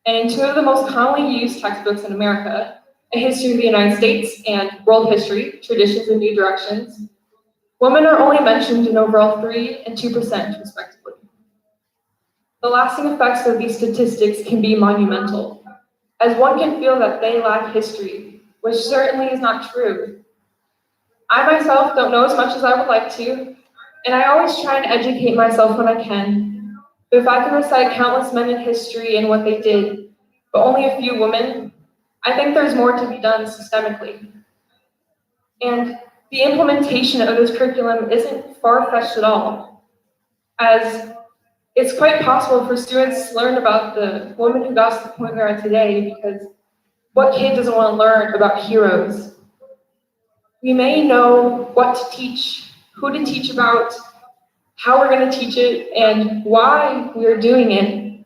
and in 2 of the most commonly used textbooks in America, A History of the United States and World History, Traditions and New Directions, women are only mentioned in overall 3% and 2%, respectively. The lasting effects of these statistics can be monumental, as one can feel that they lack history, which certainly is not true. I myself don't know as much as I would like to, and I always try and educate myself when I can. But if I can recite countless men in history and what they did, but only a few women, I think there's more to be done systemically. And the implementation of this curriculum isn't far-fetched at all, as it's quite possible for students to learn about the women who got us to the point we are today, because what kid doesn't want to learn about heroes? We may know what to teach, who to teach about, how we're going to teach it, and why we're doing it.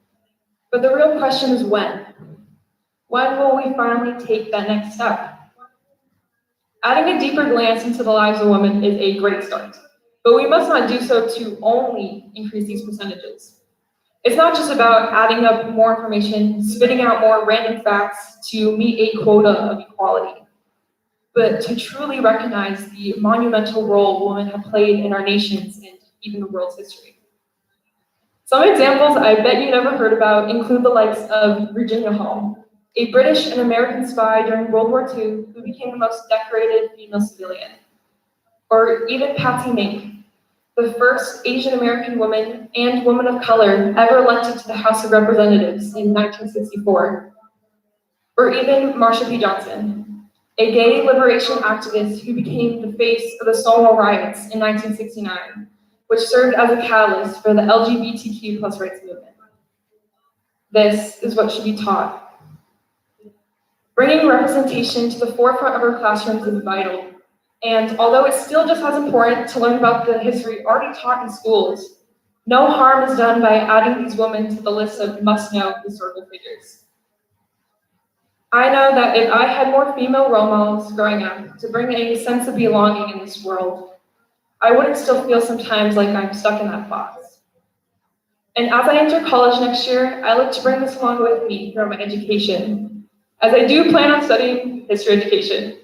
But the real question is when. When will we finally take that next step? Adding a deeper glance into the lives of women is a great start, but we must not do so to only increase these percentages. It's not just about adding up more information, spitting out more random facts to meet a quota of equality, but to truly recognize the monumental role women have played in our nation's and even the world's history. Some examples I bet you never heard about include the likes of Virginia Hall, a British and American spy during World War II who became the most decorated female civilian, or even Patsy Mink, the first Asian American woman and woman of color ever elected to the House of Representatives in 1964, or even Marsha P. Johnson, a gay liberation activist who became the face of the Stonewall riots in 1969, which served as a catalyst for the LGBTQ plus rights movement. This is what should be taught. Bringing representation to the forefront of our classrooms is vital, and although it's still just as important to learn about the history already taught in schools, no harm is done by adding these women to the list of must-know historical figures. I know that if I had more female role models growing up to bring a sense of belonging in this world, I wouldn't still feel sometimes like I'm stuck in that box. And as I enter college next year, I look to bring this along with me throughout my education, as I do plan on studying history education.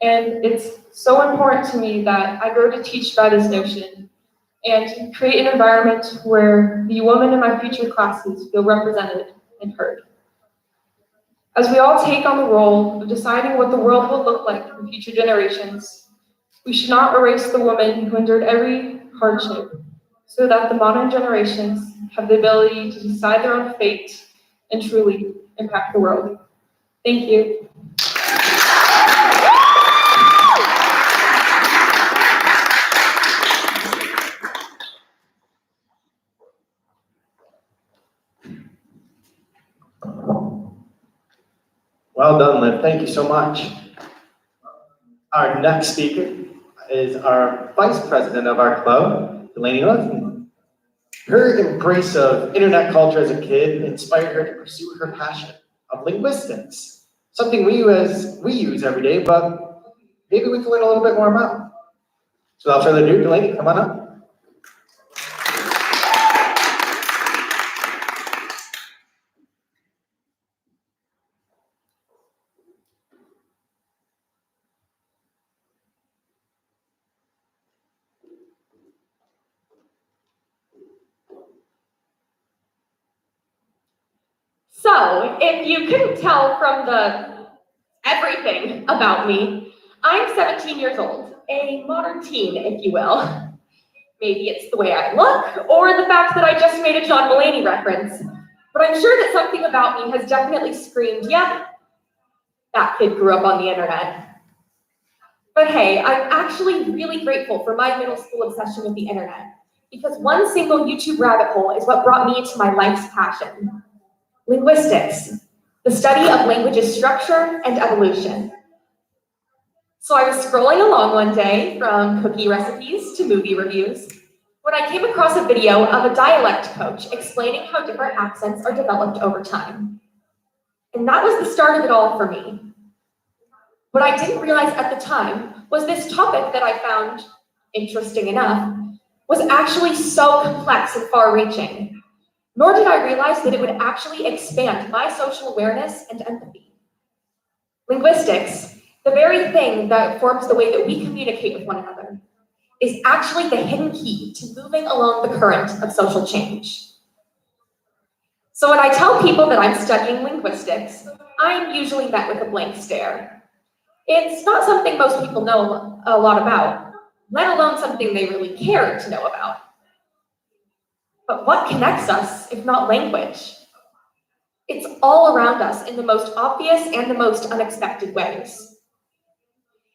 And it's so important to me that I grow to teach by this notion and create an environment where the women in my future classes feel represented and heard. As we all take on the role of deciding what the world will look like for future generations, we should not erase the women who endured every hardship so that the modern generations have the ability to decide their own fate and truly impact the world. Thank you. Well done, Liv. Thank you so much. Our next speaker is our vice president of our club, Delaney Lutton. Her embrace of internet culture as a kid inspired her to pursue her passion of linguistics, something we use every day, but maybe we can learn a little bit more about. So without further ado, Delaney, come on up. So, if you couldn't tell from the everything about me, I'm 17 years old, a modern teen, if you will. Maybe it's the way I look, or the fact that I just made a John Mulaney reference, but I'm sure that something about me has definitely screamed, yep, that kid grew up on the internet. But hey, I'm actually really grateful for my middle school obsession with the internet, because one single YouTube rabbit hole is what brought me to my life's passion. Linguistics, the study of language's structure and evolution. So I was scrolling along one day, from cookie recipes to movie reviews, when I came across a video of a dialect coach explaining how different accents are developed over time. And that was the start of it all for me. What I didn't realize at the time was this topic that I found interesting enough was actually so complex and far-reaching. Nor did I realize that it would actually expand my social awareness and empathy. Linguistics, the very thing that forms the way that we communicate with one another, is actually the hidden key to moving along the current of social change. So when I tell people that I'm studying linguistics, I'm usually met with a blank stare. It's not something most people know a lot about, let alone something they really care to know about. But what connects us, if not language? It's all around us in the most obvious and the most unexpected ways.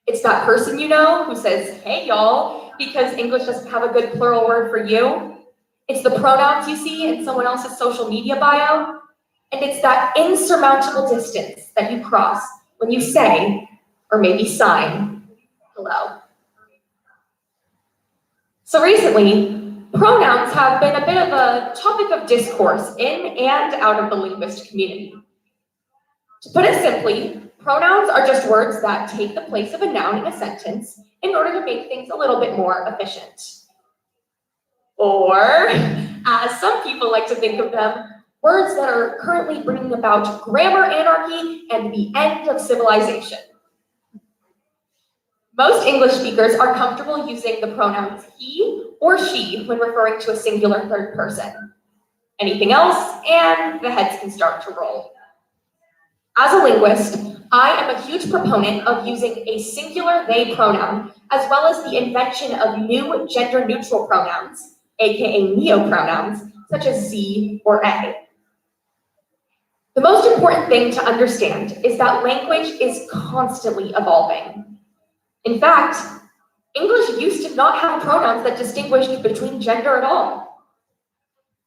It's that person you know who says, hey y'all, because English doesn't have a good plural word for you. It's the pronouns you see in someone else's social media bio. And it's that insurmountable distance that you cross when you say, or maybe sign, hello. So recently, pronouns have been a bit of a topic of discourse in and out of the linguist community. To put it simply, pronouns are just words that take the place of a noun in a sentence in order to make things a little bit more efficient. Or, as some people like to think of them, words that are currently bringing about grammar anarchy and the end of civilization. Most English speakers are comfortable using the pronouns he or she when referring to a singular third person. Anything else, and the heads can start to roll. As a linguist, I am a huge proponent of using a singular they pronoun, as well as the invention of new gender-neutral pronouns, aka neopronouns, such as ze or a. The most important thing to understand is that language is constantly evolving. In fact, English used to not have pronouns that distinguished between gender at all.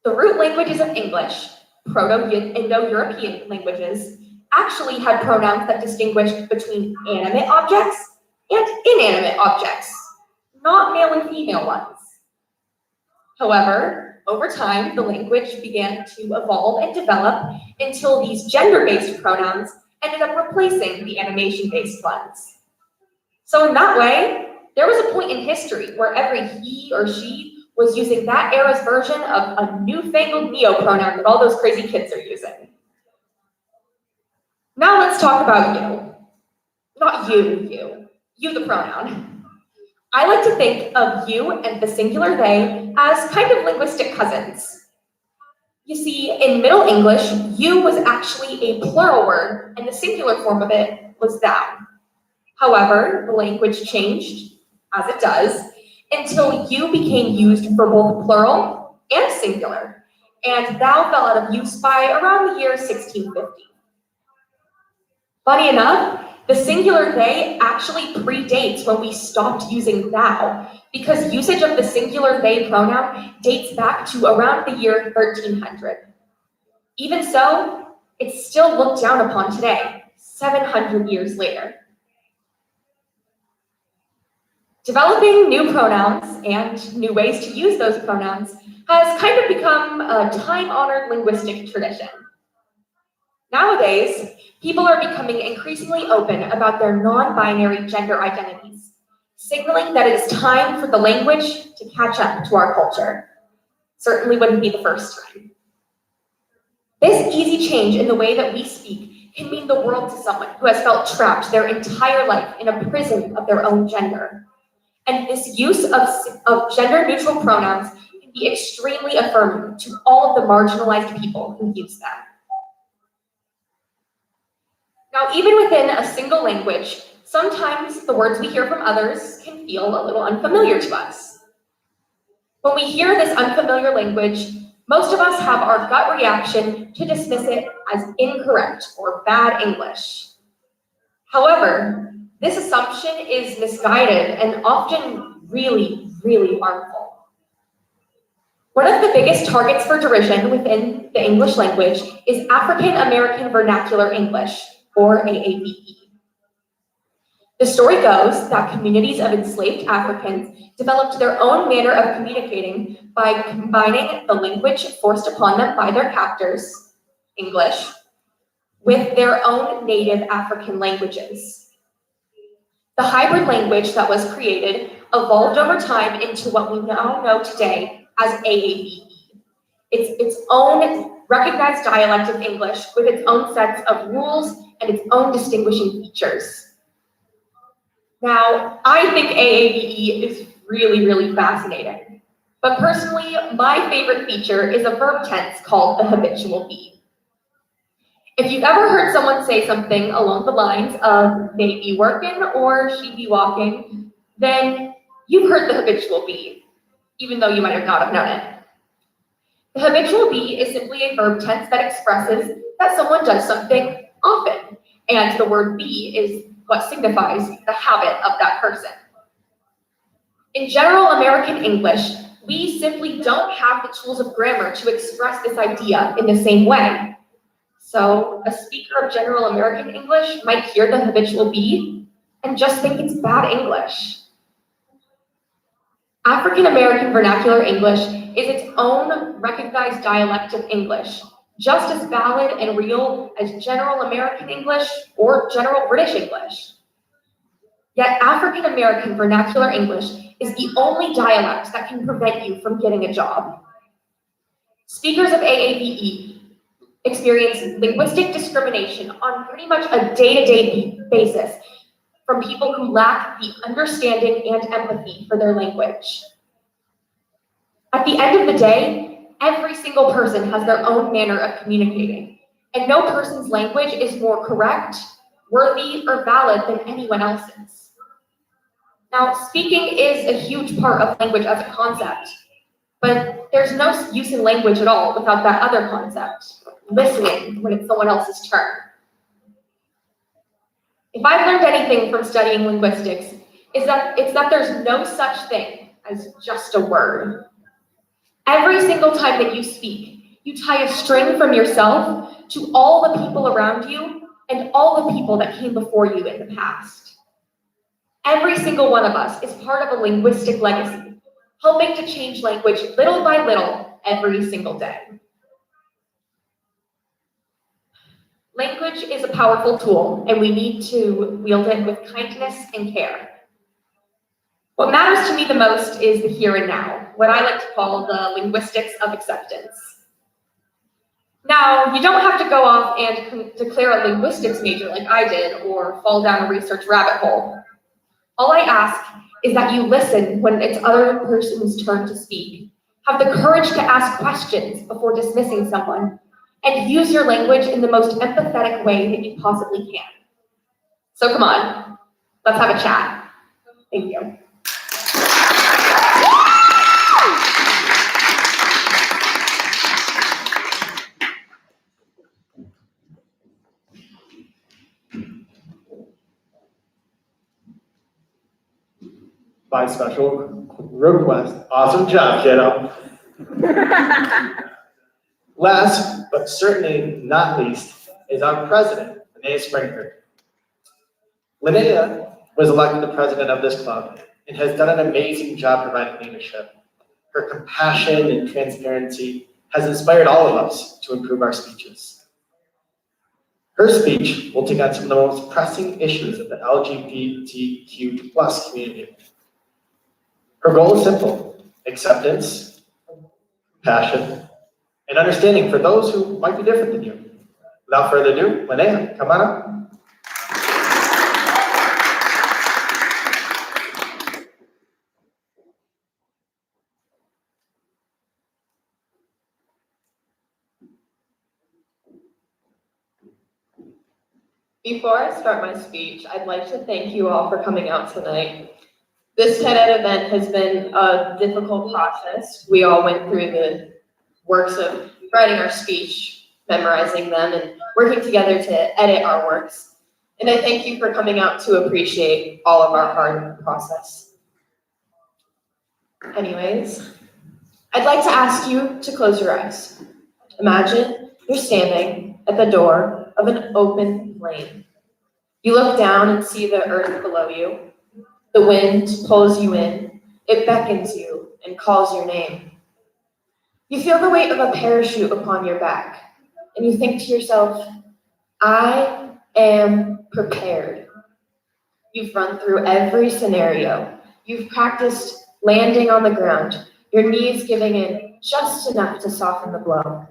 The root languages of English, Proto-Indo-European languages, actually had pronouns that distinguished between animate objects and inanimate objects, not male and female ones. However, over time, the language began to evolve and develop until these gender-based pronouns ended up replacing the animation-based ones. So in that way, there was a point in history where every he or she was using that era's version of a newfangled neo-pronoun that all those crazy kids are using. Now let's talk about you. Not you the pronoun. I like to think of you and the singular they as kind of linguistic cousins. You see, in Middle English, you was actually a plural word, and the singular form of it was thou. However, the language changed, as it does, until you became used for both plural and singular, and thou fell out of use by around the year 1650. Funny enough, the singular they actually predates when we stopped using thou, because usage of the singular they pronoun dates back to around the year 1300. Even so, it's still looked down upon today, 700 years later. Developing new pronouns and new ways to use those pronouns has kind of become a time-honored linguistic tradition. Nowadays, people are becoming increasingly open about their non-binary gender identities, signaling that it is time for the language to catch up to our culture. Certainly wouldn't be the first time. This easy change in the way that we speak can mean the world to someone who has felt trapped their entire life in a prison of their own gender. And this use of gender-neutral pronouns can be extremely affirming to all of the marginalized people who use them. Now, even within a single language, sometimes the words we hear from others can feel a little unfamiliar to us. When we hear this unfamiliar language, most of us have our gut reaction to dismiss it as incorrect or bad English. However, this assumption is misguided and often really, really harmful. One of the biggest targets for derision within the English language is African American Vernacular English, or AAVE. The story goes that communities of enslaved Africans developed their own manner of communicating by combining the language forced upon them by their captors, English, with their own native African languages. The hybrid language that was created evolved over time into what we now know today as AAVE. It's its own recognized dialect of English with its own sets of rules and its own distinguishing features. Now, I think AAVE is really, really fascinating. But personally, my favorite feature is a verb tense called the habitual be. If you've ever heard someone say something along the lines of they be working or she be walking, then you've heard the habitual be, even though you might not have known it. The habitual be is simply a verb tense that expresses that someone does something often, and the word be is what signifies the habit of that person. In general American English, we simply don't have the tools of grammar to express this idea in the same way. So a speaker of general American English might hear the habitual be and just think it's bad English. African American Vernacular English is its own recognized dialect of English, just as valid and real as general American English or general British English. Yet African American Vernacular English is the only dialect that can prevent you from getting a job. Speakers of AAVE experience linguistic discrimination on pretty much a day-to-day basis from people who lack the understanding and empathy for their language. At the end of the day, every single person has their own manner of communicating, and no person's language is more correct, worthy, or valid than anyone else's. Now, speaking is a huge part of language as a concept, but there's no use in language at all without that other concept, listening when it's someone else's turn. If I've learned anything from studying linguistics, it's that there's no such thing as just a word. Every single time that you speak, you tie a string from yourself to all the people around you and all the people that came before you in the past. Every single one of us is part of a linguistic legacy, helping to change language little by little every single day. Language is a powerful tool, and we need to wield it with kindness and care. What matters to me the most is the here and now, what I like to call the linguistics of acceptance. Now, you don't have to go off and declare a linguistics major like I did, or fall down a research rabbit hole. All I ask is that you listen when it's other person's turn to speak. Have the courage to ask questions before dismissing someone, and use your language in the most empathetic way that you possibly can. So come on, let's have a chat. Thank you. By special request. Awesome job, kiddo. Last, but certainly not least, is our president, Linnea Springford. Linnea was elected the president of this club and has done an amazing job providing leadership. Her compassion and transparency has inspired all of us to improve our speeches. Her speech will take on some of the most pressing issues of the LGBTQ+ community. Her goal is simple: acceptance, passion, and understanding for those who might be different than you. Without further ado, Linnea, come on up. Before I start my speech, I'd like to thank you all for coming out tonight. This TED event has been a difficult process. We all went through the works of writing our speech, memorizing them, and working together to edit our works. And I thank you for coming out to appreciate all of our hard process. Anyways, I'd like to ask you to close your eyes. Imagine you're standing at the door of an open plane. You look down and see the earth below you. The wind pulls you in, it beckons you and calls your name. You feel the weight of a parachute upon your back, and you think to yourself, I am prepared. You've run through every scenario. You've practiced landing on the ground, your knees giving in just enough to soften the blow.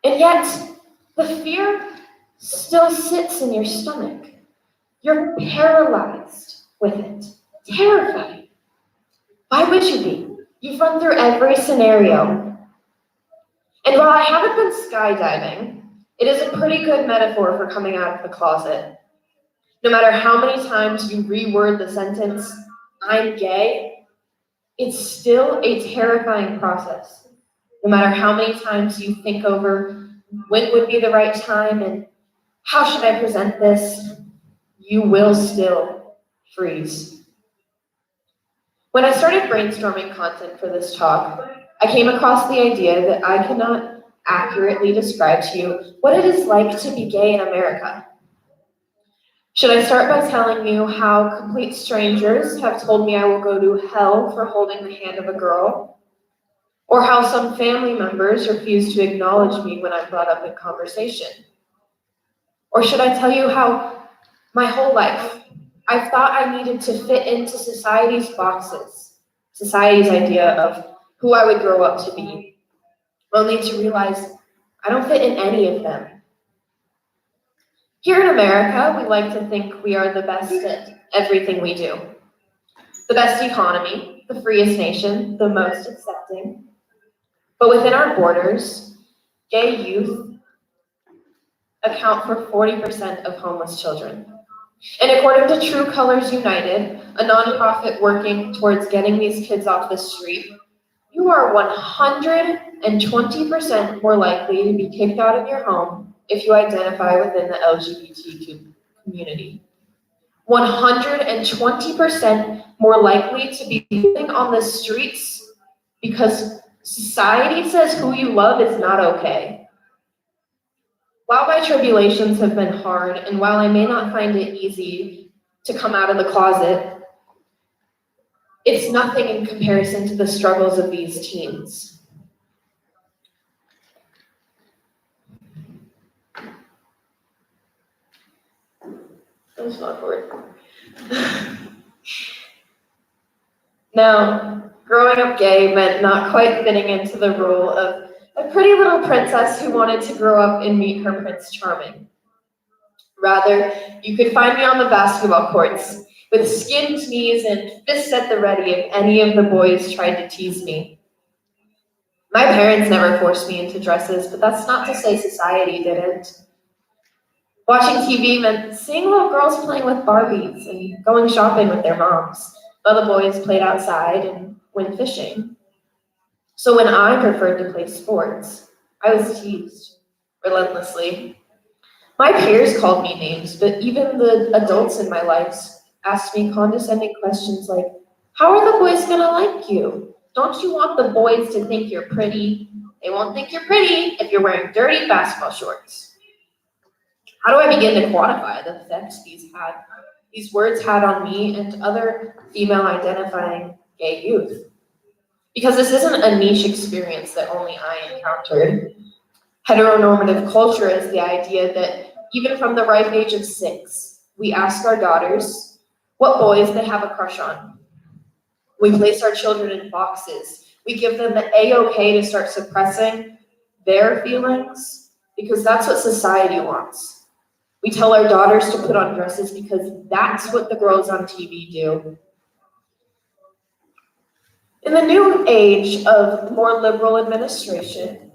And yet, the fear still sits in your stomach. You're paralyzed with it, terrified. Why would you be? You've run through every scenario. And while I haven't been skydiving, it is a pretty good metaphor for coming out of the closet. No matter how many times you reword the sentence, I'm gay, it's still a terrifying process. No matter how many times you think over when would be the right time and how should I present this, you will still freeze. When I started brainstorming content for this talk, I came across the idea that I cannot accurately describe to you what it is like to be gay in America. Should I start by telling you how complete strangers have told me I will go to hell for holding the hand of a girl? Or how some family members refuse to acknowledge me when I'm brought up in conversation? Or should I tell you how my whole life I've thought I needed to fit into society's boxes, society's idea of who I would grow up to be, only to realize I don't fit in any of them. Here in America, we like to think we are the best at everything we do. The best economy, the freest nation, the most accepting. But within our borders, gay youth account for 40% of homeless children. And according to True Colors United, a nonprofit working towards getting these kids off the street, You are 120% more likely to be kicked out of your home if you identify within the LGBTQ community. 120% more likely to be living on the streets because society says who you love is not okay. While my tribulations have been hard, and while I may not find it easy to come out of the closet, it's nothing in comparison to the struggles of these teens. That's awkward. Now, growing up gay meant not quite fitting into the role of a pretty little princess who wanted to grow up and meet her Prince Charming. Rather, you could find me on the basketball courts with skinned knees and fists at the ready if any of the boys tried to tease me. My parents never forced me into dresses, but that's not to say society didn't. Watching TV meant seeing little girls playing with Barbies and going shopping with their moms, while the boys played outside and went fishing. So when I preferred to play sports, I was teased relentlessly. My peers called me names, but even the adults in my life asked me condescending questions like, how are the boys gonna like you? Don't you want the boys to think you're pretty? They won't think you're pretty if you're wearing dirty basketball shorts. How do I begin to quantify the effect these words had on me and other female-identifying gay youth? Because this isn't a niche experience that only I encountered. Heteronormative culture is the idea that even from the ripe age of 6, we ask our daughters what boys they have a crush on. We place our children in boxes. We give them the A-OK to start suppressing their feelings because that's what society wants. We tell our daughters to put on dresses because that's what the girls on TV do. In the new age of more liberal administration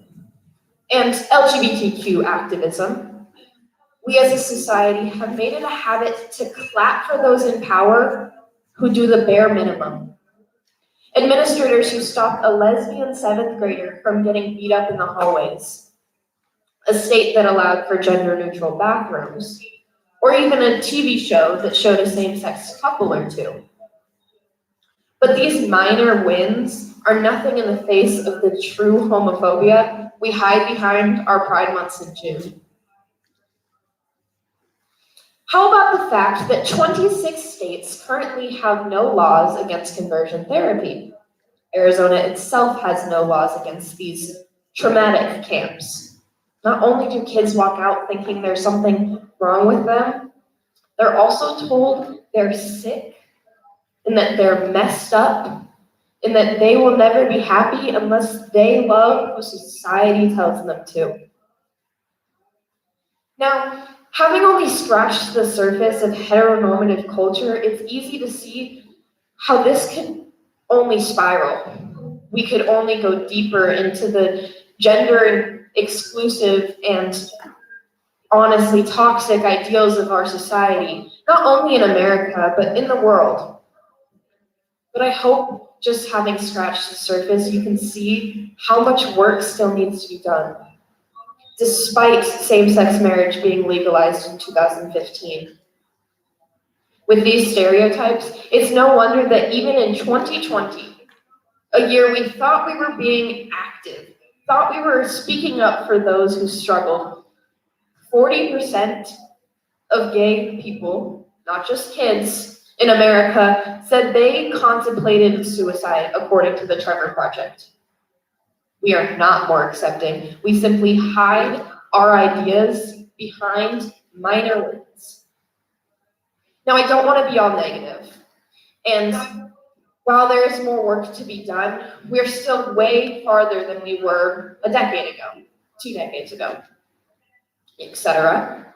and LGBTQ activism, we as a society have made it a habit to clap for those in power who do the bare minimum. Administrators who stopped a lesbian 7th grader from getting beat up in the hallways, a state that allowed for gender-neutral bathrooms, or even a TV show that showed a same-sex couple or two. But these minor wins are nothing in the face of the true homophobia we hide behind our Pride Months in June. How about the fact that 26 states currently have no laws against conversion therapy? Arizona itself has no laws against these traumatic camps. Not only do kids walk out thinking there's something wrong with them, they're also told they're sick and that they're messed up and that they will never be happy unless they love who society tells them to. Now, having only scratched the surface of heteronormative culture, it's easy to see how this could only spiral. We could only go deeper into the gender exclusive and honestly toxic ideals of our society, not only in America, but in the world. But I hope just having scratched the surface, you can see how much work still needs to be done, despite same-sex marriage being legalized in 2015. With these stereotypes, it's no wonder that even in 2020, a year we thought we were being active, thought we were speaking up for those who struggled, 40% of gay people, not just kids, in America said they contemplated suicide, according to the Trevor Project. We are not more accepting. We simply hide our ideas behind minor words. Now, I don't want to be all negative. And while there is more work to be done, we're still way farther than we were a decade ago, 2 decades ago, etc.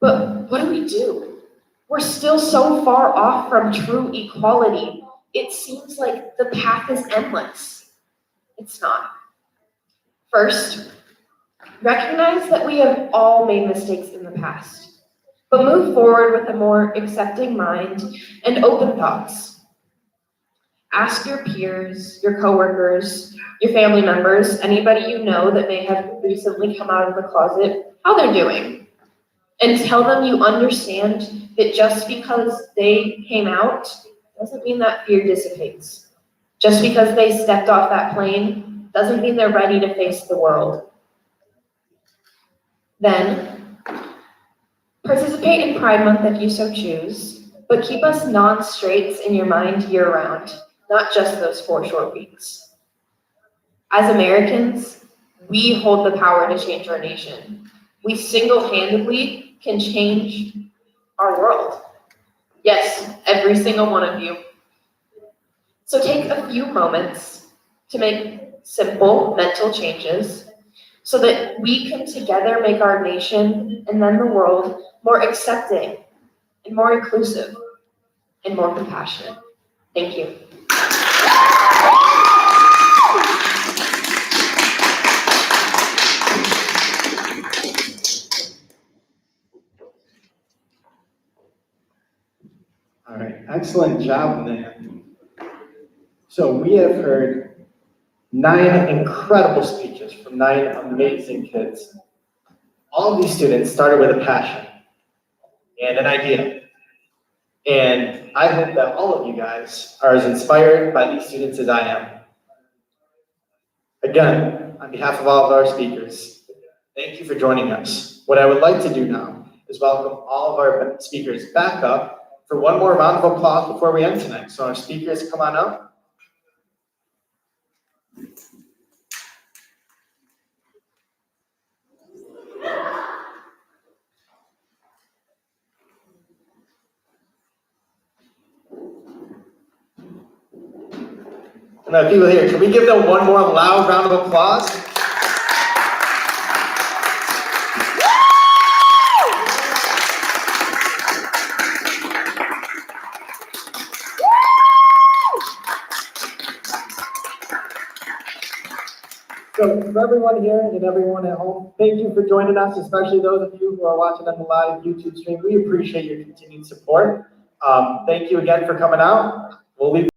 But what do we do? We're still so far off from true equality. It seems like the path is endless. It's not. First, recognize that we have all made mistakes in the past, but move forward with a more accepting mind and open thoughts. Ask your peers, your coworkers, your family members, anybody you know that may have recently come out of the closet, how they're doing. And tell them you understand that just because they came out doesn't mean that fear dissipates. Just because they stepped off that plane doesn't mean they're ready to face the world. Then, participate in Pride Month if you so choose, but keep us non-straights in your mind year-round, not just those 4 short weeks. As Americans, we hold the power to change our nation. We single-handedly can change our world. Yes, every single one of you. So take a few moments to make simple mental changes so that we can together make our nation and then the world more accepting and more inclusive and more compassionate. Thank you. All right, excellent job, man. So we have heard 9 incredible speeches from 9 amazing kids. All of these students started with a passion and an idea. And I hope that all of you guys are as inspired by these students as I am. Again, on behalf of all of our speakers, thank you for joining us. What I would like to do now is welcome all of our speakers back up for one more round of applause before we end tonight. So our speakers, come on up. And the people here, can we give them one more loud round of applause? So for everyone here and everyone at home, thank you for joining us, especially those of you who are watching on the live YouTube stream. We appreciate your continued support. Thank you again for coming out. We'll leave